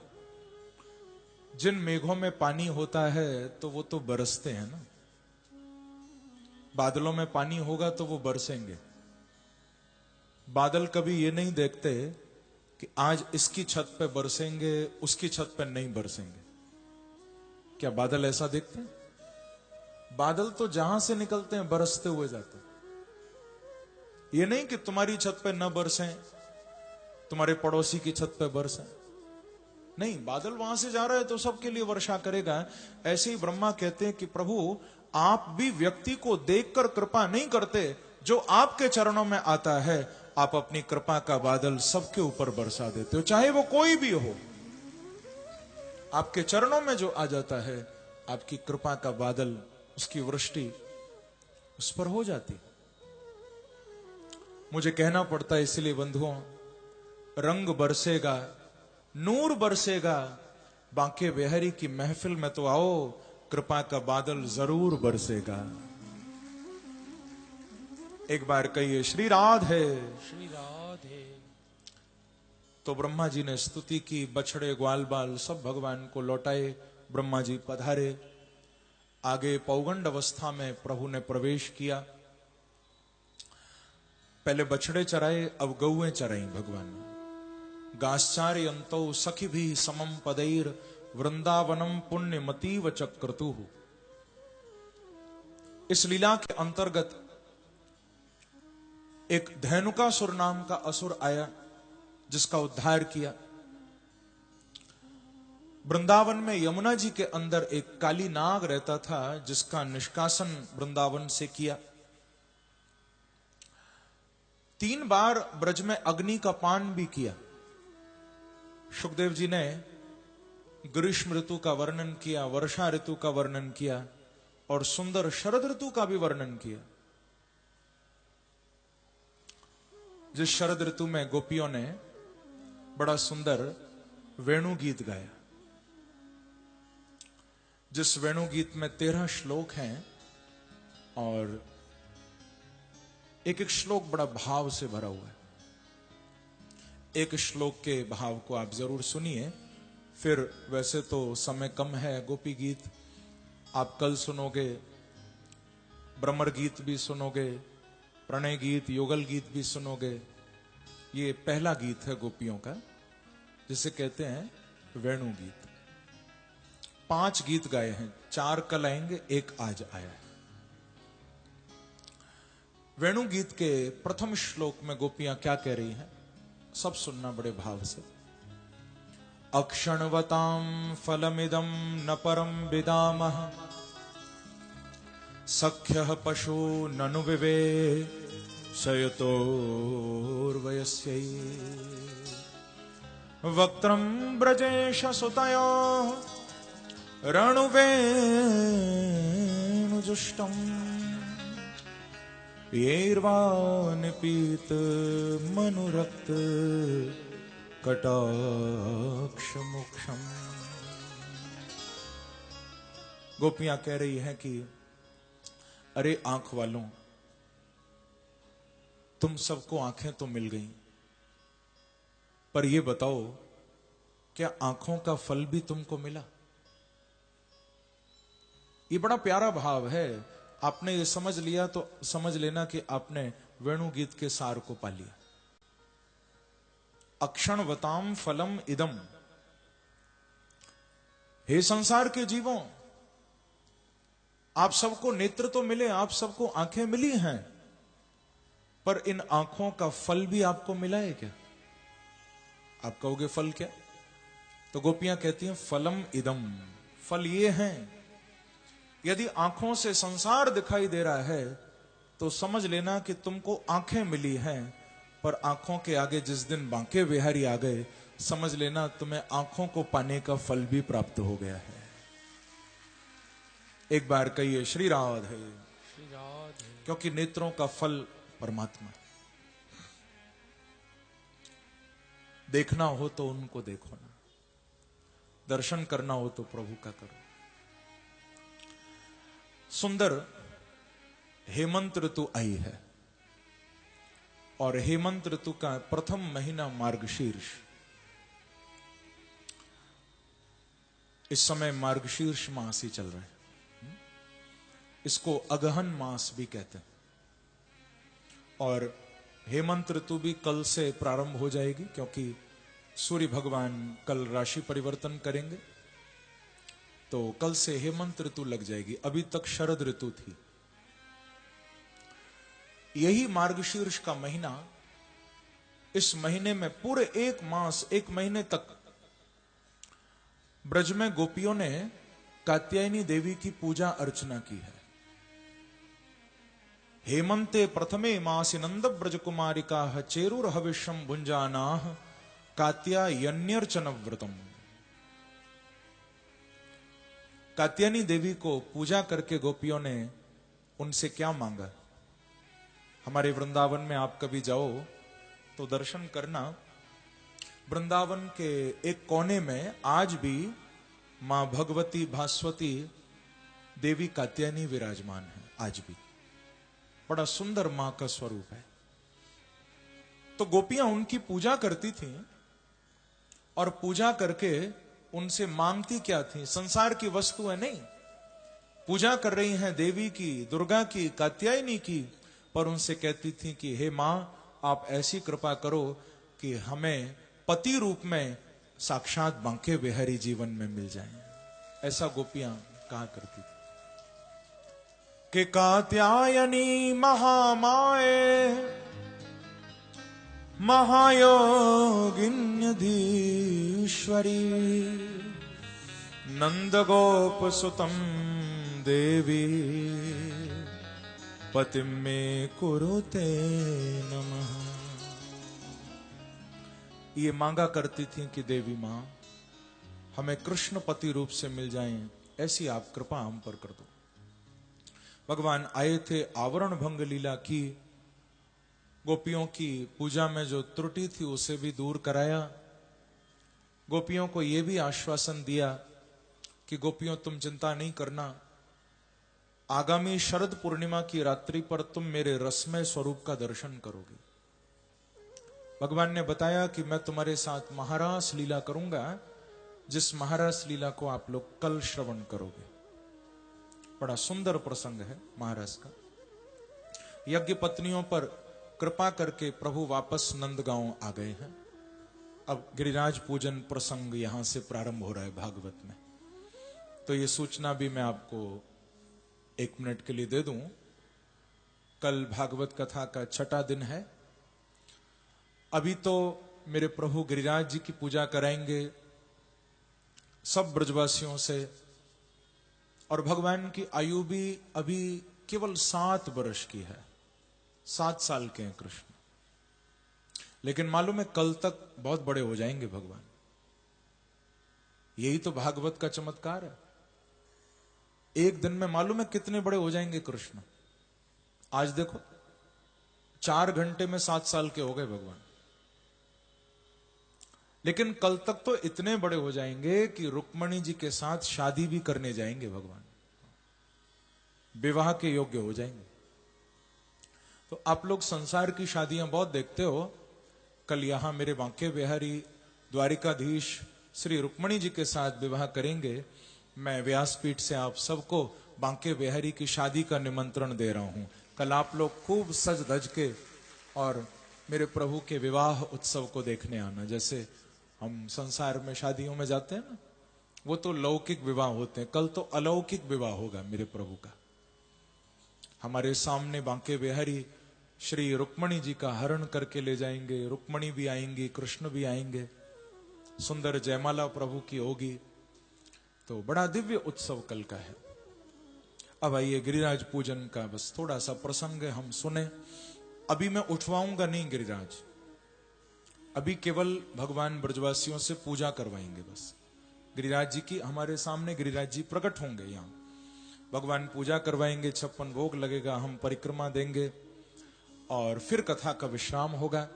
जिन मेघों में पानी होता है तो वो तो बरसते हैं ना। बादलों में पानी होगा तो वो बरसेंगे। बादल कभी ये नहीं देखते कि आज इसकी छत पे बरसेंगे, उसकी छत पे नहीं बरसेंगे। क्या बादल ऐसा देखते हैं? बादल तो जहां से निकलते हैं बरसते हुए जाते हैं। ये नहीं कि तुम्हारी छत पे न बरसें, तुम्हारे पड़ोसी की छत पे बरसें। नहीं, बादल वहां से जा रहा है तो सबके लिए वर्षा करेगा। ऐसे ही ब्रह्मा कहते हैं कि प्रभु आप भी व्यक्ति को देखकर कृपा नहीं करते, जो आपके चरणों में आता है आप अपनी कृपा का बादल सबके ऊपर बरसा देते हो, चाहे वो कोई भी हो। आपके चरणों में जो आ जाता है आपकी कृपा का बादल, उसकी वृष्टि उस पर हो जाती। मुझे कहना पड़ता है इसलिए बंधुओं, रंग बरसेगा, नूर बरसेगा, बांके बिहारी की महफिल में तो आओ, कृपा का बादल जरूर बरसेगा। एक बार कहिए श्री राधे। श्री राधे। तो ब्रह्मा जी ने स्तुति की, बछड़े ग्वाल बाल सब भगवान को लौटाए। ब्रह्मा जी पधारे। आगे पौगंड अवस्था में प्रभु ने प्रवेश किया। पहले बछड़े चराए, अब गौएं चराई भगवान ने। गाश्चार्य अंतो सखी भी समम पदैर वृंदावनम पुण्यमतीव चक्रतु। इस लीला के अंतर्गत एक धेनुकासुर नाम का असुर आया जिसका उद्धार किया। वृंदावन में यमुना जी के अंदर एक काली नाग रहता था जिसका निष्कासन वृंदावन से किया। 3 बार ब्रज में अग्नि का पान भी किया। सुखदेव जी ने ग्रीष्म ऋतु का वर्णन किया, वर्षा ऋतु का वर्णन किया और सुंदर शरद ऋतु का भी वर्णन किया। जिस शरद ऋतु में गोपियों ने बड़ा सुंदर वेणु गीत गाया। जिस वेणु गीत में 13 श्लोक हैं और एक एक श्लोक बड़ा भाव से भरा हुआ है। एक श्लोक के भाव को आप जरूर सुनिए, फिर वैसे तो समय कम है, गोपी गीत आप कल सुनोगे, ब्रह्मर गीत भी सुनोगे, प्रणय गीत, युगल गीत भी सुनोगे। ये पहला गीत है गोपियों का, जिसे कहते हैं वेणु गीत। 5 गीत गाए हैं, 4 कल आएंगे, 1 आज आया है। वेणु गीत के प्रथम श्लोक में गोपियां क्या कह रही हैं, सब सुनना बड़े भाव से। अक्षणवतां फलमिदं न परं विदामः, सख्यः पशु ननु विवे शयतोर्वयस्यै, वक्त्रं ब्रजेश सुतयोः रणुवेणुजुष्टम्, येर्वा निपीत मनुरक्त कटाक्ष मोक्षम। गोपियां कह रही हैं कि अरे आंख वालों, तुम सबको आंखें तो मिल गई, पर ये बताओ क्या आंखों का फल भी तुमको मिला? ये बड़ा प्यारा भाव है। आपने ये समझ लिया तो समझ लेना कि आपने वेणु गीत के सार को पा लिया। अक्षणवताम फलम इदम, हे संसार के जीवों, आप सबको नेत्र तो मिले, आप सबको आंखें मिली हैं, पर इन आंखों का फल भी आपको मिला है क्या? आप कहोगे फल क्या? तो गोपियां कहती हैं फलम इदम, फल ये हैं। यदि आंखों से संसार दिखाई दे रहा है तो समझ लेना कि तुमको आंखें मिली हैं, पर आंखों के आगे जिस दिन बांके बिहारी आ गए, समझ लेना तुम्हें आंखों को पाने का फल भी प्राप्त हो गया है। एक बार कहिए श्री राधे, क्योंकि नेत्रों का फल परमात्मा है। देखना हो तो उनको देखो ना, दर्शन करना हो तो प्रभु का करो। सुंदर हेमंत ऋतु आई है और हेमंत ऋतु का प्रथम महीना मार्गशीर्ष। इस समय मार्गशीर्ष मास ही चल रहा है, इसको अगहन मास भी कहते हैं। और हेमंत ऋतु भी कल से प्रारंभ हो जाएगी, क्योंकि सूर्य भगवान कल राशि परिवर्तन करेंगे, तो कल से हेमंत ऋतु लग जाएगी। अभी तक शरद ऋतु थी। यही मार्गशीर्ष का महीना, इस महीने में पूरे 1 मास, 1 महीने तक ब्रज में गोपियों ने कात्यायनी देवी की पूजा अर्चना की है। हेमंते प्रथमे मासी नंद ब्रज कुमारिका चेरुर हविष्यम भुंजाना कात्यायन्यर्चन व्रतम। कात्यायनी देवी को पूजा करके गोपियों ने उनसे क्या मांगा? हमारे वृंदावन में आप कभी जाओ तो दर्शन करना, वृंदावन के एक कोने में आज भी मां भगवती भास्वती देवी कात्यायनी विराजमान है। आज भी बड़ा सुंदर मां का स्वरूप है। तो गोपियां उनकी पूजा करती थीं और पूजा करके उनसे मांगती क्या थी? संसार की वस्तुएं नहीं, पूजा कर रही हैं देवी की, दुर्गा की, कात्यायनी की, पर उनसे कहती थी कि हे मां, आप ऐसी कृपा करो कि हमें पति रूप में साक्षात बांके बिहारी जीवन में मिल जाएं। ऐसा गोपियां कहा करती थी कि कात्यायनी महामाए महायोगिन्यधीश्वरी नंद गोप सुतम देवी पतिम में कुरुते नमः। ये मांगा करती थी कि देवी मां, हमें कृष्ण पति रूप से मिल जाएं, ऐसी आप कृपा हम पर कर दो। भगवान आए थे, आवरण भंग लीला की, गोपियों की पूजा में जो त्रुटि थी उसे भी दूर कराया, गोपियों को यह भी आश्वासन दिया कि गोपियों तुम चिंता नहीं करना, आगामी शरद पूर्णिमा की रात्रि पर तुम मेरे रसमय स्वरूप का दर्शन करोगे। भगवान ने बताया कि मैं तुम्हारे साथ महारास लीला करूंगा, जिस महारास लीला को आप लोग कल श्रवण करोगे। बड़ा सुंदर प्रसंग है महाराज का। यज्ञ पत्नियों पर कृपा करके प्रभु वापस नंदगांव आ गए हैं। अब गिरिराज पूजन प्रसंग यहां से प्रारंभ हो रहा है भागवत में। तो ये सूचना भी मैं आपको 1 मिनट के लिए दे दूं। कल भागवत कथा का 6वां दिन है। अभी तो मेरे प्रभु गिरिराज जी की पूजा कराएंगे सब ब्रजवासियों से, और भगवान की आयु भी अभी केवल 7 वर्ष की है। 7 साल के हैं कृष्ण, लेकिन मालूम है कल तक बहुत बड़े हो जाएंगे भगवान। यही तो भागवत का चमत्कार है। एक दिन में मालूम है कितने बड़े हो जाएंगे कृष्ण। आज देखो 4 घंटे में 7 साल के हो गए भगवान। लेकिन कल तक तो इतने बड़े हो जाएंगे कि रुक्मणी जी के साथ शादी भी करने जाएंगे भगवान, विवाह के योग्य हो जाएंगे। तो आप लोग संसार की शादियां बहुत देखते हो। कल यहां मेरे बांके बिहारी द्वारिकाधीश श्री रुक्मणी जी के साथ विवाह करेंगे। मैं व्यासपीठ से आप सबको बांके बिहारी की शादी का निमंत्रण दे रहा हूं। कल आप लोग खूब सज धज के और मेरे प्रभु के विवाह उत्सव को देखने आना। जैसे हम संसार में शादियों में जाते हैं ना, वो तो लौकिक विवाह होते हैं। कल तो अलौकिक विवाह होगा मेरे प्रभु का। हमारे सामने बांके बिहारी श्री रुक्मणी जी का हरण करके ले जाएंगे। रुक्मणी भी आएंगी, कृष्ण भी आएंगे, सुंदर जयमाला प्रभु की होगी। तो बड़ा दिव्य उत्सव कल का है। अब आइए गिरिराज पूजन का बस थोड़ा सा प्रसंग हम सुने। अभी मैं उठवाऊंगा नहीं गिरिराज, अभी केवल भगवान ब्रजवासियों से पूजा करवाएंगे बस। गिरिराज जी की हमारे सामने गिरिराज जी प्रकट होंगे यहां, भगवान पूजा करवाएंगे, 56 भोग लगेगा, हम परिक्रमा देंगे और फिर कथा का विश्राम होगा।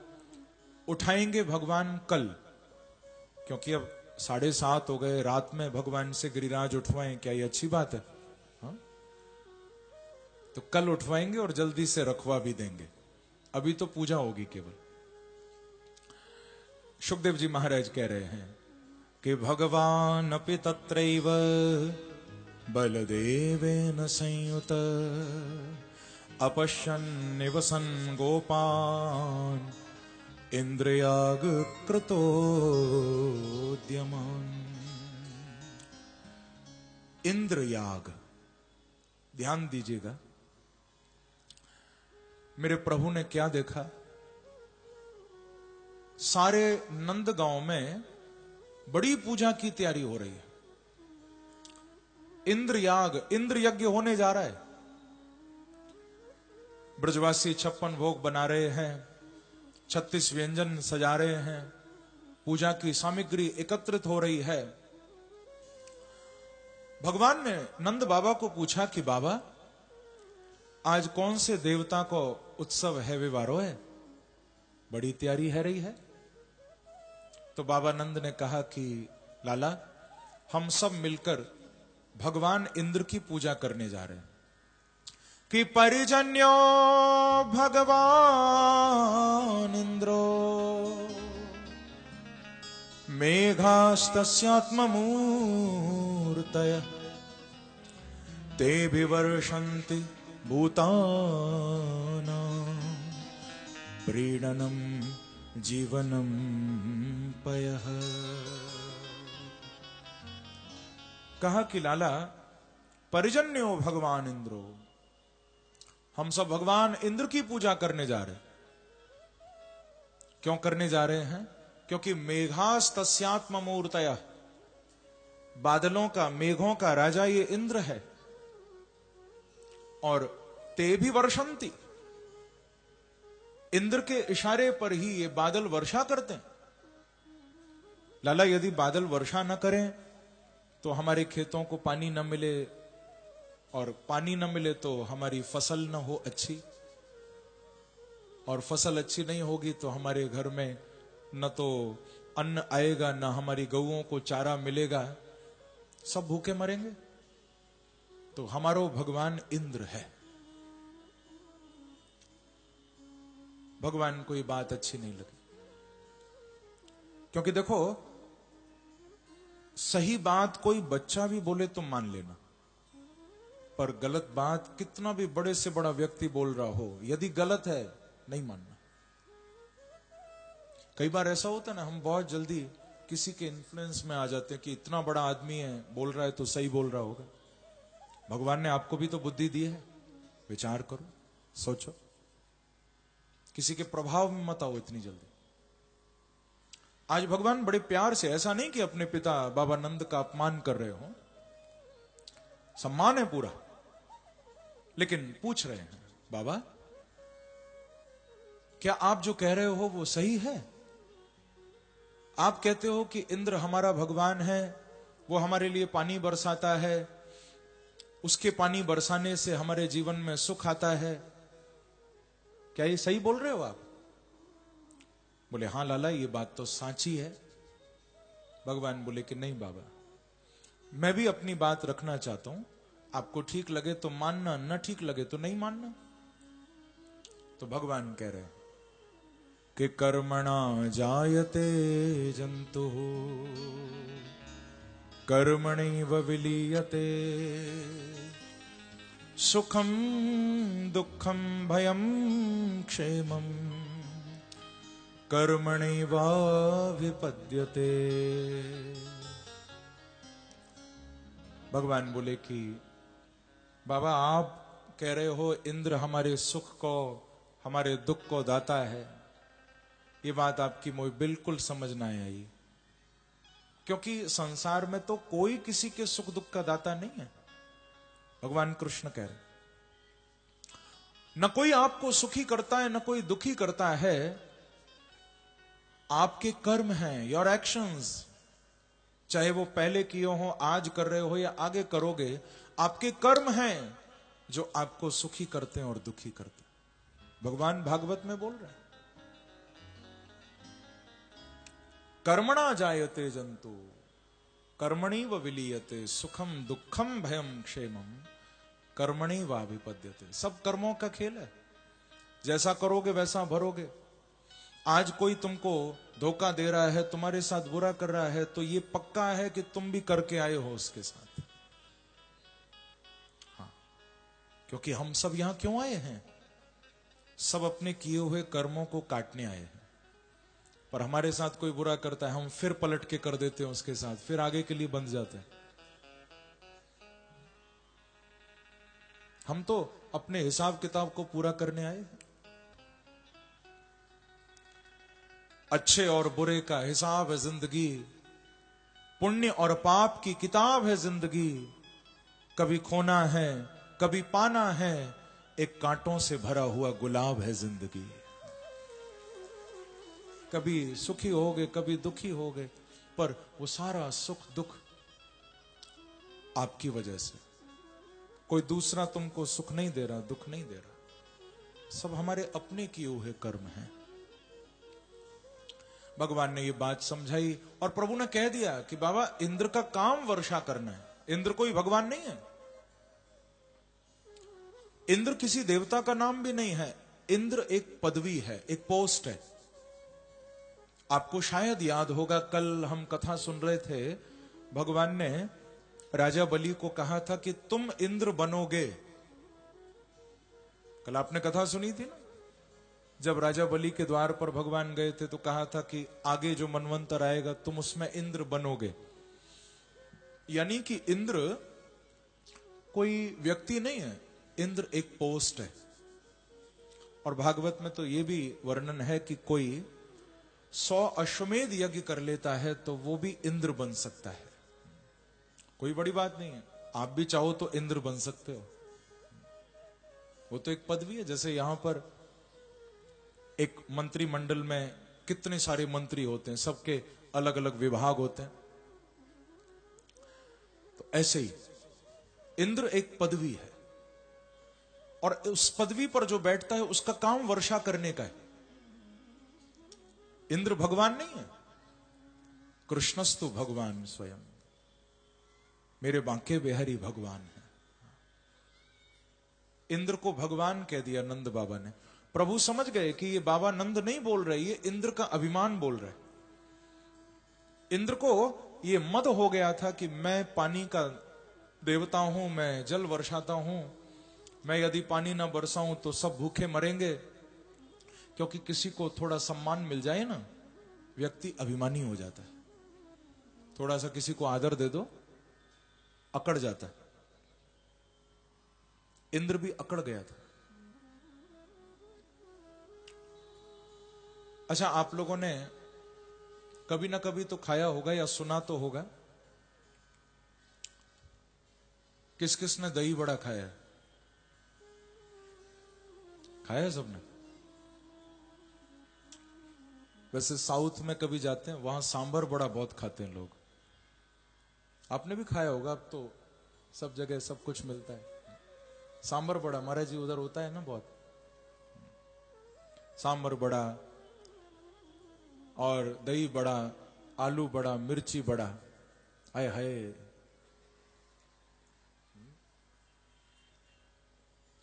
उठाएंगे भगवान कल, क्योंकि अब 7:30 हो गए। रात में भगवान से गिरिराज उठवाएं, क्या ये अच्छी बात है? हाँ? तो कल उठवाएंगे और जल्दी से रखवा भी देंगे। अभी तो पूजा होगी केवल। सुखदेव जी महाराज कह रहे हैं कि भगवान अपि तत्रैव बलदेवेन संयुत अपश्यन् निवसन् गोपान् इंद्रियाग कृतोद्यमान्। इंद्रयाग, ध्यान दीजिएगा, मेरे प्रभु ने क्या देखा। सारे नंदगांव में बड़ी पूजा की तैयारी हो रही है। इंद्रयाग, इंद्र यज्ञ होने जा रहा है। ब्रजवासी 56 भोग बना रहे हैं, 36 व्यंजन सजा रहे हैं, पूजा की सामग्री एकत्रित हो रही है। भगवान ने नंद बाबा को पूछा कि बाबा आज कौन से देवता को उत्सव है, विवारो है, बड़ी तैयारी है रही है। तो बाबा नंद ने कहा कि लाला हम सब मिलकर भगवान इंद्र की पूजा करने जा रहे हैं। कि परिजन्यो भगवान इंद्रो मेघास्तस्यात्ममूर्तयः ते विवर्षन्ति भूतानां प्रीणनं जीवनं पयः। कहा कि लाला परिजन्यो भगवान इंद्रो, हम सब भगवान इंद्र की पूजा करने जा रहे हैं। क्यों करने जा रहे हैं? क्योंकि मेघास्तस्यात्ममूर्तयः, बादलों का, मेघों का राजा ये इंद्र है। और ते भी वर्षंती, इंद्र के इशारे पर ही ये बादल वर्षा करते हैं। लाला यदि बादल वर्षा न करें तो हमारे खेतों को पानी न मिले, और पानी न मिले तो हमारी फसल न हो अच्छी, और फसल अच्छी नहीं होगी तो हमारे घर में न तो अन्न आएगा, न हमारी गौओं को चारा मिलेगा। सब भूखे मरेंगे। तो हमारो भगवान इंद्र है। भगवान को ये बात अच्छी नहीं लगी, क्योंकि देखो, सही बात कोई बच्चा भी बोले तो मान लेना, पर गलत बात कितना भी बड़े से बड़ा व्यक्ति बोल रहा हो, यदि गलत है नहीं मानना। कई बार ऐसा होता है ना, हम बहुत जल्दी किसी के इन्फ्लुएंस में आ जाते हैं कि इतना बड़ा आदमी है, बोल रहा है तो सही बोल रहा होगा। भगवान ने आपको भी तो बुद्धि दी है, विचार करो, सोचो, किसी के प्रभाव में मत आओ इतनी जल्दी। आज भगवान बड़े प्यार से, ऐसा नहीं कि अपने पिता बाबा नंद का अपमान कर रहे हो, सम्मान है पूरा, लेकिन पूछ रहे हैं, बाबा क्या आप जो कह रहे हो वो सही है? आप कहते हो कि इंद्र हमारा भगवान है, वो हमारे लिए पानी बरसाता है, उसके पानी बरसाने से हमारे जीवन में सुख आता है, क्या ये सही बोल रहे हो आप? बोले हां लाला, ये बात तो साची है। भगवान बोले कि नहीं बाबा, मैं भी अपनी बात रखना चाहता हूं, आपको ठीक लगे तो मानना, न ठीक लगे तो नहीं मानना। तो भगवान कह रहे हैं कि कर्मणा जायते जंतु कर्मणैव विलीयते, सुखम दुखम भयम क्षेमम कर्मणैवाभिपद्यते। भगवान बोले कि बाबा आप कह रहे हो इंद्र हमारे सुख को, हमारे दुख को दाता है, ये बात आपकी मुझे बिल्कुल समझ ना आई, क्योंकि संसार में तो कोई किसी के सुख दुख का दाता नहीं है। भगवान कृष्ण कह रहे न कोई आपको सुखी करता है, न कोई दुखी करता है, आपके कर्म हैं, योर एक्शंस, चाहे वो पहले किए हो, आज कर रहे हो या आगे करोगे, आपके कर्म हैं जो आपको सुखी करते हैं और दुखी करते हैं। भगवान भागवत में बोल रहे हैं, कर्मणा जायते जंतु कर्मणैव विलीयते, सुखम दुखम भयम क्षेमम कर्मणैवाभिपद्यते। सब कर्मों का खेल है, जैसा करोगे वैसा भरोगे। आज कोई तुमको धोखा दे रहा है, तुम्हारे साथ बुरा कर रहा है, तो ये पक्का है कि तुम भी करके आए हो उसके साथ। हाँ, क्योंकि हम सब यहां क्यों आए हैं? सब अपने किए हुए कर्मों को काटने आए हैं। पर हमारे साथ कोई बुरा करता है, हम फिर पलट के कर देते हैं उसके साथ, फिर आगे के लिए बंध जाते हैं। हम तो अपने हिसाब किताब को पूरा करने आए हैं। अच्छे और बुरे का हिसाब है जिंदगी, पुण्य और पाप की किताब है जिंदगी। कभी खोना है, कभी पाना है, एक कांटों से भरा हुआ गुलाब है जिंदगी। कभी सुखी होगे, कभी दुखी होगे, पर वो सारा सुख दुख आपकी वजह से। कोई दूसरा तुमको सुख नहीं दे रहा, दुख नहीं दे रहा, सब हमारे अपने किए हुए कर्म हैं। भगवान ने ये बात समझाई और प्रभु ने कह दिया कि बाबा इंद्र का काम वर्षा करना है। इंद्र कोई भगवान नहीं है, इंद्र किसी देवता का नाम भी नहीं है, इंद्र एक पदवी है, एक पोस्ट है। आपको शायद याद होगा, कल हम कथा सुन रहे थे, भगवान ने राजा बलि को कहा था कि तुम इंद्र बनोगे। कल आपने कथा सुनी थी ना, जब राजा बलि के द्वार पर भगवान गए थे तो कहा था कि आगे जो मनवंतर आएगा तुम उसमें इंद्र बनोगे। यानी कि इंद्र कोई व्यक्ति नहीं है, इंद्र एक पोस्ट है। और भागवत में तो यह भी वर्णन है कि कोई 100 अश्वमेध यज्ञ कर लेता है तो वो भी इंद्र बन सकता है। कोई बड़ी बात नहीं है, आप भी चाहो तो इंद्र बन सकते हो। वो तो एक पदवी है। जैसे यहां पर एक मंत्रिमंडल में कितने सारे मंत्री होते हैं, सबके अलग अलग विभाग होते हैं, तो ऐसे ही इंद्र एक पदवी है और उस पदवी पर जो बैठता है उसका काम वर्षा करने का है। इंद्र भगवान नहीं है, कृष्णस्तु भगवान स्वयं। मेरे बांके बिहारी भगवान है। इंद्र को भगवान कह दिया नंद बाबा ने। प्रभु समझ गए कि ये बाबा नंद नहीं बोल रहे, ये इंद्र का अभिमान बोल रहे। इंद्र को ये मद हो गया था कि मैं पानी का देवता हूं, मैं जल वर्षाता हूं, मैं यदि पानी ना बरसाऊं तो सब भूखे मरेंगे। क्योंकि किसी को थोड़ा सम्मान मिल जाए ना, व्यक्ति अभिमानी हो जाता है। थोड़ा सा किसी को आदर दे दो, अकड़ जाता है। इंद्र भी अकड़ गया था। अच्छा, आप लोगों ने कभी ना कभी तो खाया होगा या सुना तो होगा, किस किस ने दही बड़ा खाया है? खाया है सबने? वैसे साउथ में कभी जाते हैं, वहां सांभर बड़ा बहुत खाते हैं लोग। आपने भी खाया होगा, अब तो सब जगह सब कुछ मिलता है। सांभर बड़ा महाराज जी उधर होता है ना बहुत। सांभर बड़ा और दही बड़ा, आलू बड़ा, मिर्ची बड़ा, आय हाय,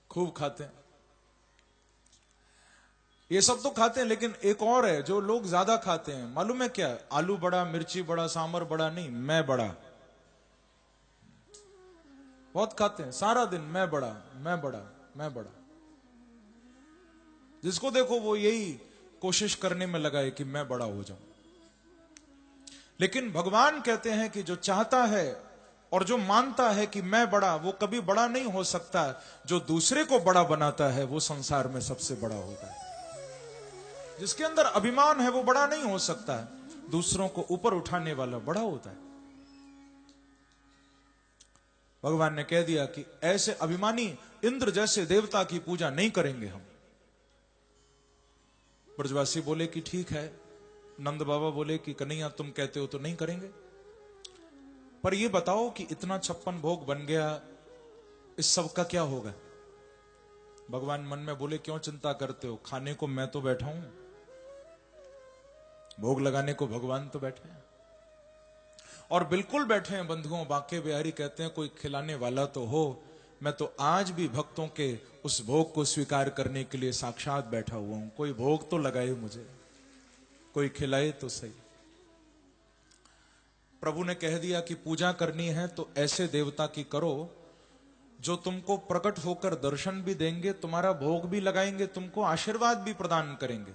खूब खाते हैं। ये सब तो खाते हैं, लेकिन एक और है जो लोग ज्यादा खाते हैं, मालूम है क्या? आलू बड़ा, मिर्ची बड़ा, सांभर बड़ा नहीं, मैं बड़ा। बहुत खाते हैं, सारा दिन मैं बड़ा, मैं बड़ा, मैं बड़ा। जिसको देखो वो यही कोशिश करने में लगा है कि मैं बड़ा हो जाऊं। लेकिन भगवान कहते हैं कि जो चाहता है और जो मानता है कि मैं बड़ा, वो कभी बड़ा नहीं हो सकता। जो दूसरे को बड़ा बनाता है वो संसार में सबसे बड़ा होता है। जिसके अंदर अभिमान है वो बड़ा नहीं हो सकता। दूसरों को ऊपर उठाने वाला बड़ा होता है। भगवान ने कह दिया कि ऐसे अभिमानी इंद्र जैसे देवता की पूजा नहीं करेंगे हम। ब्रजवासी बोले कि ठीक है। नंद बाबा बोले कि कन्हैया तुम कहते हो तो नहीं करेंगे, पर ये बताओ कि इतना 56 भोग बन गया, इस सब का क्या होगा? भगवान मन में बोले क्यों चिंता करते हो, खाने को मैं तो बैठा हूं, भोग लगाने को भगवान तो बैठे हैं। और बिल्कुल बैठे हैं बंधुओं। बांके बिहारी कहते हैं कोई खिलाने वाला तो हो। मैं तो आज भी भक्तों के उस भोग को स्वीकार करने के लिए साक्षात बैठा हुआ हूं। कोई भोग तो लगाए मुझे, कोई खिलाए तो सही। प्रभु ने कह दिया कि पूजा करनी है तो ऐसे देवता की करो जो तुमको प्रकट होकर दर्शन भी देंगे, तुम्हारा भोग भी लगाएंगे, तुमको आशीर्वाद भी प्रदान करेंगे।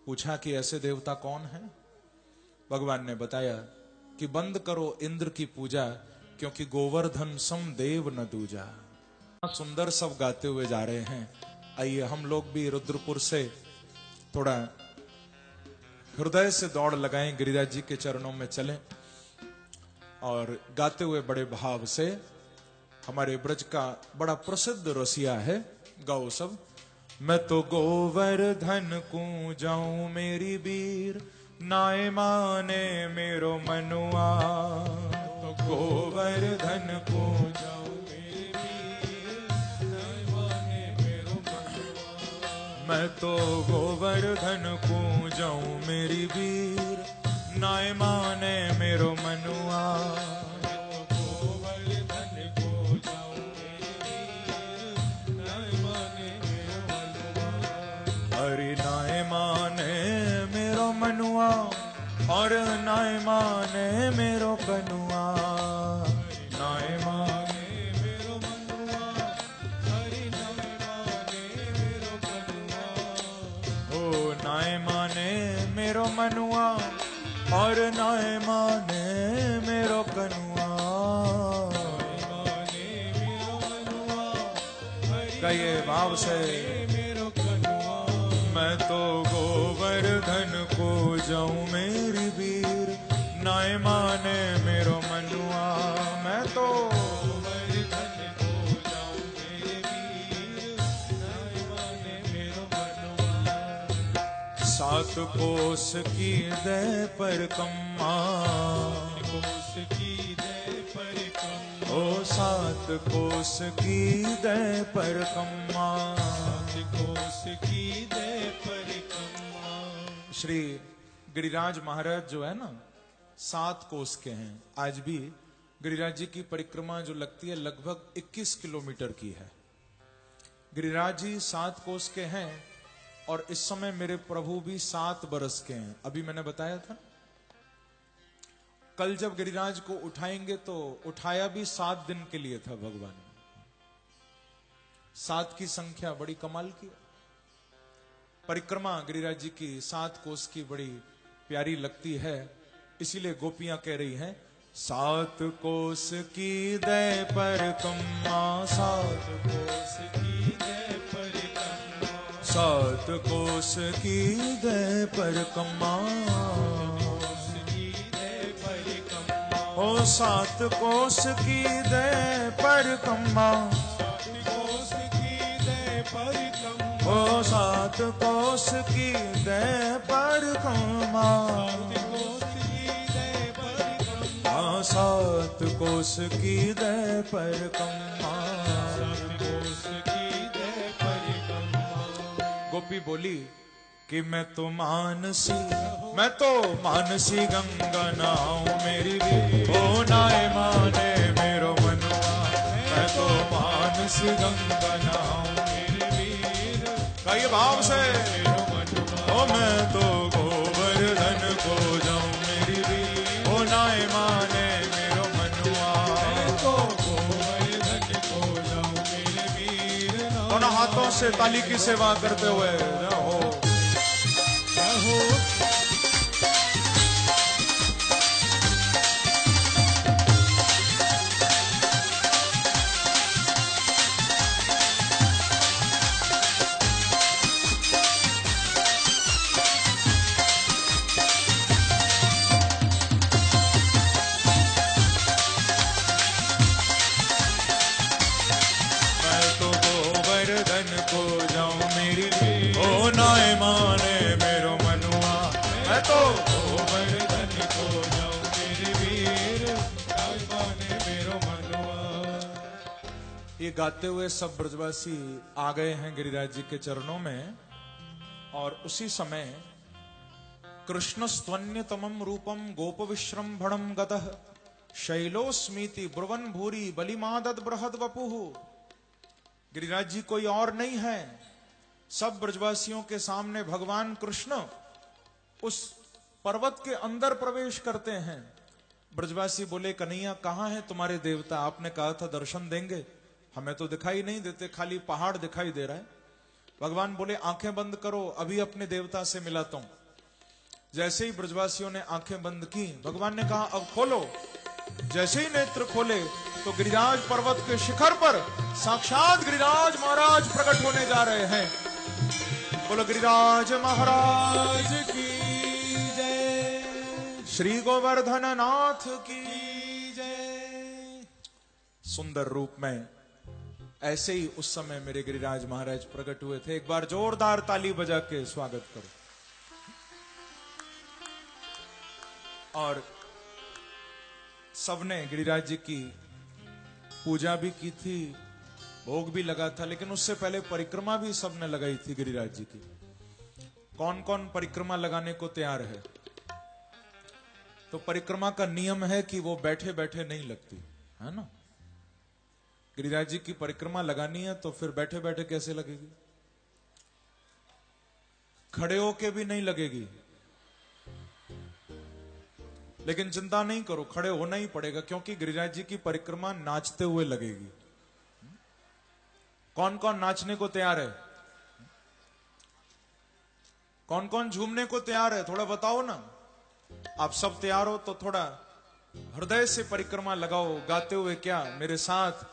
पूछा कि ऐसे देवता कौन है? भगवान ने बताया कि बंद करो इंद्र की पूजा, क्योंकि गोवर्धन सम देव न दूजा। सुंदर सब गाते हुए जा रहे हैं। आइए हम लोग भी रुद्रपुर से थोड़ा हृदय से दौड़ लगाएं, गिरिराज जी के चरणों में चलें और गाते हुए बड़े भाव से। हमारे ब्रज का बड़ा प्रसिद्ध रसिया है, गाओ सब। मैं तो गोवर्धन को जाऊं मेरी वीर, नाय माने मेरो मनुआ। तो गोवर्धन को जाऊं मेरी वीर, नाय माने मेरो मनुआ। मैं तो गोवर्धन को जाऊं मेरी वीर, नाय माने मेरो मनुआ। हरि नाय माने मेरो मनुआ, और नाय माने मेरो कनुआ। नाय माने मेरो मनुआ, हरि नाय माने मेरो कनुआ। ओ नाय माने मेरो मनुआ, और नाय माने मेरो कनुआ। कहिए भाव से। मैं तो गोवर्धन को जाऊं मेरी वीर, नाय माने मेरो मनुआ। मैं तो गोवर्धन को जाऊं मेरी वीर, नाय माने मेरो मनुआ। सात कोस की दे परिक्रमा, कोस की दे परिक्रमा। ओ सात कोस की दे परिक्रमा, कोस की दे परिक्रमा। श्री गिरिराज महाराज जो है ना, 7 कोस के हैं। आज भी गिरिराज जी की परिक्रमा जो लगती है लगभग 21 किलोमीटर की है। गिरिराज जी 7 कोस के हैं और इस समय मेरे प्रभु भी 7 बरस के हैं। अभी मैंने बताया था, कल जब गिरिराज को उठाएंगे तो उठाया भी 7 दिन के लिए था भगवान ने। 7 की संख्या बड़ी कमाल की है। परिक्रमा गिरिराज जी की 7 कोस की बड़ी प्यारी लगती है, इसीलिए गोपियां कह रही हैं 7 कोस की दय परिक्रमा, 7 कोस की दय परिक्रमा, 7 कोस की दय परिक्रमा, ओ 7 कोस की दय परिक्रमा, ओ 7 कोस की दय परिक्रमा, 7 कोस की दय परिक्रमा। गोपी बोली कि मैं तो मानसी गंगा नहाऊं मेरी भी ओ नाय माने मेरो मनुआ, मैं तो मानसी गंगा नहाऊं मेरी वीर। कई भाव से ओ मैं तो गोवर्धन को जाऊं मेरी वीर, ओ नाय माने मेरो मनुआ, मैं तो गोवर्धन को जाऊं मेरे वीर। दोनों हाथों से ताली की सेवा करते हुए रहो। ये गाते हुए सब ब्रजवासी आ गए हैं गिरिराज जी के चरणों में, और उसी समय कृष्ण स्तन्यतमं रूपम गोप विश्रम्भणं गतः शैलोस्मीति ब्रुवन भूरी बलिमादद बृहद वपुः। गिरिराज जी कोई और नहीं है, सब ब्रजवासियों के सामने भगवान कृष्ण उस पर्वत के अंदर प्रवेश करते हैं। ब्रजवासी बोले कन्हैया कहां है तुम्हारे देवता, आपने कहा था दर्शन देंगे, हमें तो दिखाई नहीं देते, खाली पहाड़ दिखाई दे रहा है। भगवान बोले आंखें बंद करो, अभी अपने देवता से मिलाता हूं। जैसे ही ब्रजवासियों ने आंखें बंद की, भगवान ने कहा अब खोलो। जैसे ही नेत्र खोले तो गिरिराज पर्वत के शिखर पर साक्षात गिरिराज महाराज प्रकट होने जा रहे हैं। बोलो गिरिराज महाराज की जय, श्री गोवर्धन नाथ की जय। सुंदर रूप में ऐसे ही उस समय मेरे गिरिराज महाराज प्रकट हुए थे। एक बार जोरदार ताली बजा के स्वागत करो। और सबने गिरिराज जी की पूजा भी की थी, भोग भी लगा था, लेकिन उससे पहले परिक्रमा भी सबने लगाई थी गिरिराज जी की। कौन कौन परिक्रमा लगाने को तैयार है? तो परिक्रमा का नियम है कि वो बैठे बैठे नहीं लगती है ना। गिरिराज जी की परिक्रमा लगानी है तो फिर बैठे बैठे कैसे लगेगी? खड़े होके भी नहीं लगेगी। लेकिन चिंता नहीं करो, खड़े होना ही पड़ेगा, क्योंकि गिरिराज जी की परिक्रमा नाचते हुए लगेगी। कौन कौन नाचने को तैयार है? कौन कौन झूमने को तैयार है? थोड़ा बताओ ना। आप सब तैयार हो तो थोड़ा हृदय से परिक्रमा लगाओ, गाते हुए क्या मेरे साथ।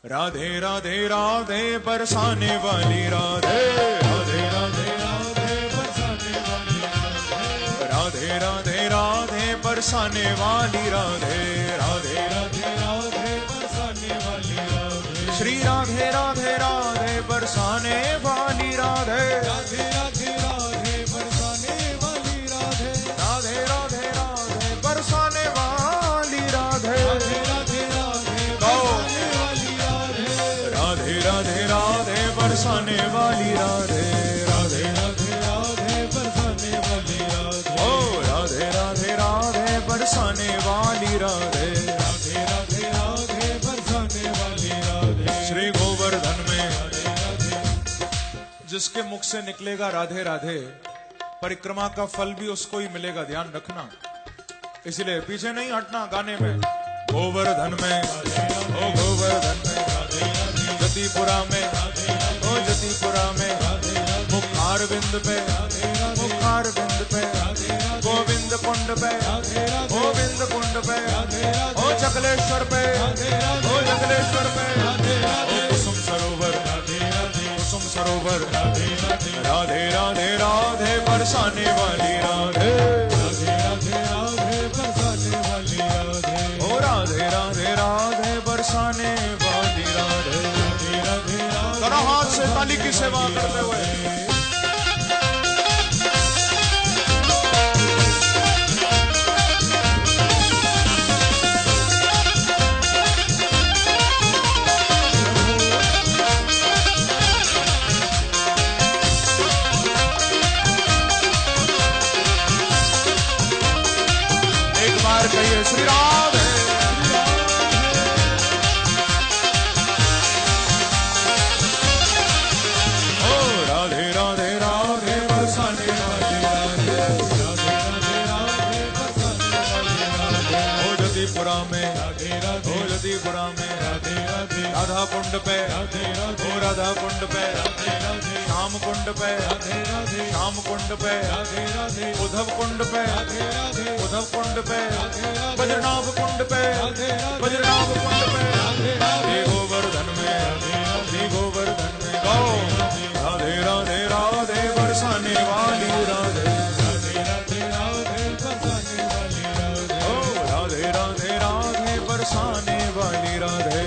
राधे राधे राधे बरसाने वाली राधे, राधे राधे राधे बरसाने वाली राधे, राधे राधे राधे बरसाने वाली राधे, राधे राधे राधे बरसाने वाली राधे, श्री राधे राधे राधे बरसाने वाली राधे, राधे राधे राधे बरसाने वाली राधे, राधे राधे राधे बरसाने वाली राधे, राधे राधे राधे बरसाने वाली राधे, राधे राधे राधे बरसाने वाली राधे, राधे राधे राधे बरसाने वाली राधे, ओ राधे राधे राधे बरसाने वाली राधे, राधे राधे गोवर्धन में जिसके मुख से निकलेगा राधे राधे, परिक्रमा का फल भी उसको ही मिलेगा, ध्यान रखना। इसलिए पीछे नहीं हटना गाने में। गोवर्धन में, ओ गोवर्धन में, जतिपुरा में, ओ जतिपुरा में, मुखार बिंद पे, मुखार बिंद पे, गोविंद कुंड पे, गोविंद कुंड पे, ओ चकलेश्वर पे, ओ चकलेश्वर पे, ओ कुसुम सरोवर, कुसुम सरोवर, राधे राधे राधे बरसाने वाली राधे, ओ राधे राधे राधे बरसाने वाली राधे। करो हाथ से ताली की सेवा करते हुए। एक बार कहिए श्री राधे। जतिपुरा में राधा कुंड पे, ओ राधा कुंड पे, श्याम कुंड पे, श्याम कुंड पे, उद्धव कुंड पे, उद्धव कुंड पे, बद्रीनाथ कुंड पे, बद्रीनाथ कुंड पे, श्री गोवर्धन में, श्री गोवर्धन में गाओ राधे राधे राधे बरसाने वाली राधे, ओ राधे राधे राधे बरसाने वाली राधे,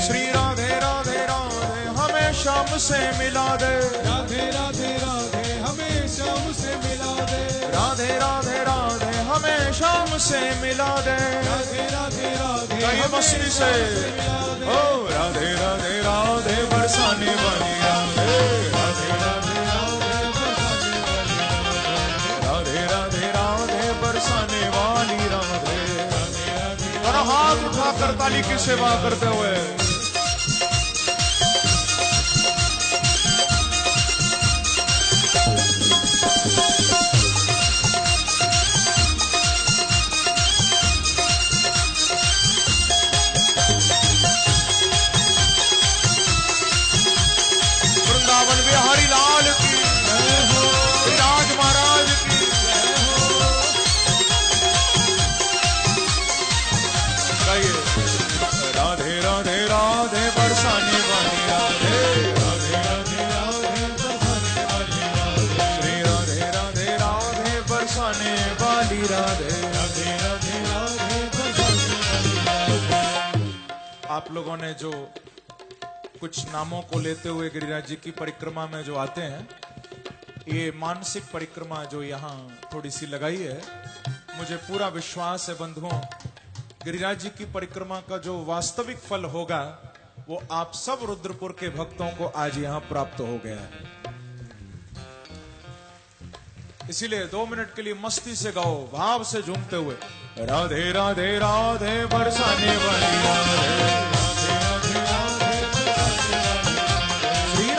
श्री राधे राधे राधे हमें श्याम से मिला दे, राधे राधे राधे हमें श्याम से मिला दे, राधे राधे राधे हमें श्याम से मिला दे, राधे राधे राधे गाइए मस्ती से, ओ राधे राधे राधे बरसाने वाली राधे, राधे राधे राधे राधे राधे बरसाने वाली राधे। और हाथ उठाकर ताली की सेवा करते हुए वृंदावन बिहारी लाल की, राज महाराज की, गाइए राधे राधे राधे बरसाने वाली राधे, राधे राधे राधे बरसाने वाली राधे, श्री राधे राधे राधे बरसाने वाली राधे, राधे राधे राधे बरसाने वाली राधे। आप लोगों ने जो कुछ नामों को लेते हुए गिरिराज जी की परिक्रमा में जो आते हैं, ये मानसिक परिक्रमा जो यहाँ थोड़ी सी लगाई है, मुझे पूरा विश्वास है बंधुओं, गिरिराज जी की परिक्रमा का जो वास्तविक फल होगा वो आप सब रुद्रपुर के भक्तों को आज यहाँ प्राप्त हो गया है। इसीलिए 2 मिनट के लिए मस्ती से गाओ, भाव से झूमते हुए राधे राधे राधे बरसाने वाली राधे,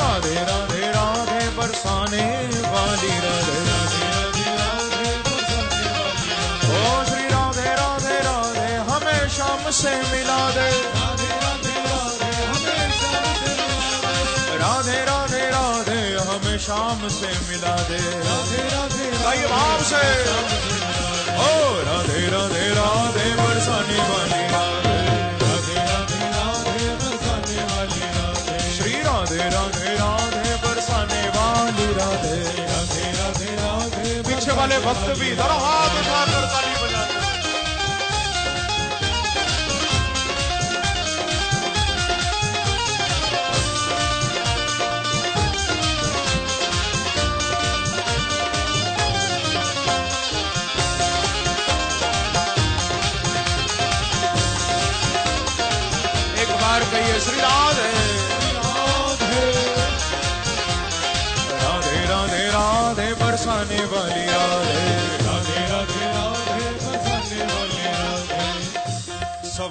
राधे राधे राधे बरसाने वाली राधे, ओ श्री राधे राधे राधे हमें श्याम से मिला दे, राधे राधे राधे हमें श्याम से मिला दे, गाइए भाव से, ओ राधे राधे राधे बरसाने वाली राधे, श्री राधे राधे राधे बरसाने वाली राधे, राधे राधे राधे। पीछे वाले भक्त भी जरा हाथ उठाकर ताली बजाते। एक बार कहिए श्री राधे, राधे बरसाने वाली राधे, राधे राधे राधे बरसाने वाली राधे। सब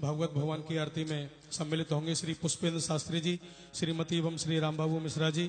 भागवत भगवान की आरती में सम्मिलित होंगे श्री पुष्पेंद्र शास्त्री जी, श्रीमती एवं श्री रामबाबू मिश्रा जी,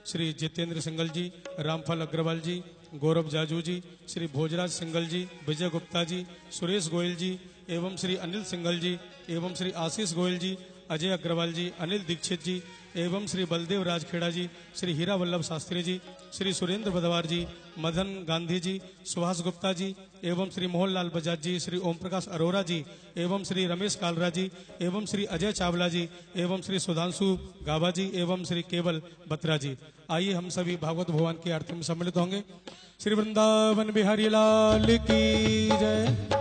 श्री जितेंद्र सिंगल जी, रामफल अग्रवाल जी, गौरव जाजू जी, श्री भोजराज सिंगल जी, विजय गुप्ता जी, सुरेश गोयल जी एवं श्री अनिल सिंगल जी एवं श्री आशीष गोयल जी, अजय अग्रवाल जी, अनिल दीक्षित जी एवं श्री बलदेव राजखेड़ा जी, श्री हीरा वल्लभ शास्त्री जी, श्री सुरेंद्र बदवार जी, मदन गांधी जी, सुभाष गुप्ता जी एवं श्री मोहनलाल बजाज जी, श्री ओम प्रकाश अरोरा जी एवं श्री रमेश कालरा जी एवं श्री अजय चावला जी एवं श्री सुधांशु गाबा जी एवं श्री केवल बत्रा जी। आइए हम सभी भागवत भगवान की आरती में सम्मिलित होंगे। श्री वृंदावन बिहारी लाल की जय।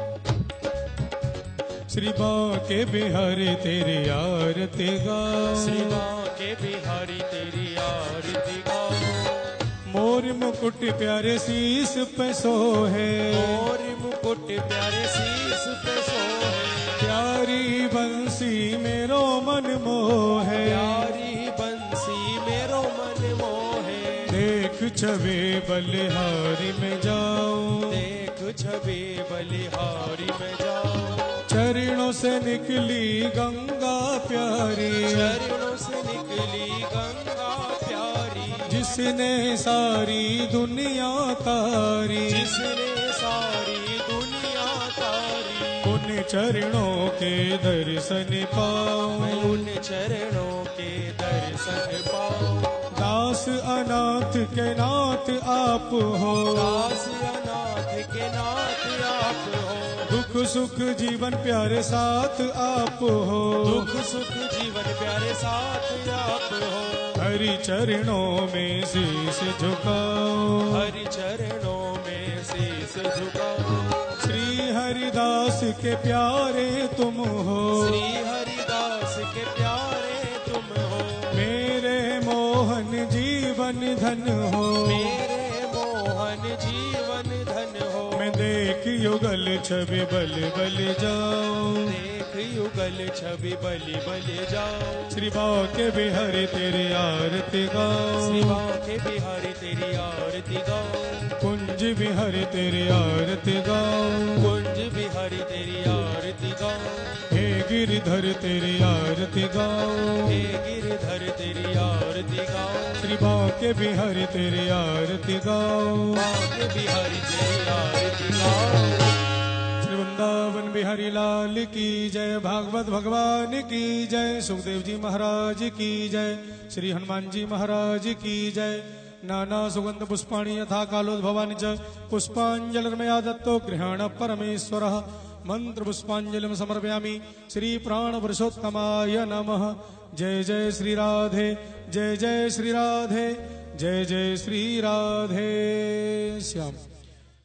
श्री बांके बिहारी तेरी आरती गाओ, श्री बांके बिहारी तेरी आरती गाओ। मोर मुकुट प्यारे शीस पे सोहे, मोर मुकुट प्यारे शीस पे सोहे। प्यारी बंसी मेरो मन मोहे, प्यारी बंसी मेरो मन मोहे। देख छवि बलिहारी में जाऊं, देख छवि बलिहारी में जाऊं। चरणों से निकली गंगा प्यारी, चरणों से निकली गंगा प्यारी। जिसने सारी दुनिया तारी, जिसने सारी दुनिया तारी। उन चरणों के दर्शन पाऊं, मैं उन चरणों के दर्शन पाऊं। दास अनाथ के नाथ आप हो, दास अनाथ के नाथ आप हो। दुख सुख जीवन प्यारे साथ आप हो, दुख सुख जीवन प्यारे साथ आप हो। हरि चरणों में शीश झुकाओ, हरि चरणों में शीश झुकाओ। श्री हरिदास के प्यारे तुम हो, श्री हरिदास के प्यारे तुम हो। मेरे मोहन जीवन धन हो, मेरे मोहन जीवन धन हो। मैं देख युगल छवि बल बल जाऊं, देख युगल छवि बलि बलि जाओ। श्री बांके बिहारी तेरी आरती गाओ, श्री बांके बिहारी तेरी आरती गाओ। कुंज बिहारी तेरी आरती गाओ, कुंज बिहारी तेरी आरती गाओ। हे गिरिधर तेरी आरती गाओ, हे गिरधर तेरी आरती गाओ। श्री बांके बिहारी तेरी आरती गाओ, बांके बिहारी तेरी आरती गाओ। श्री वृंदावन बिहारी लाल की जय। भागवत भगवान की जय। सुखदेव जी महाराज की जय। श्री हनुमान जी महाराज की जय। नाना सुगंध पुष्पाणि यथा कालोद्भवानि च पुष्पांजलिर्मया दत्तो गृहाण परमेश्वरः। मंत्र पुष्पांजलिं समर्पयामि। श्री प्राण पुरुषोत्तमाय नमः। जय जय श्री राधे, जय जय श्री राधे, जय जय श्री राधे श्याम।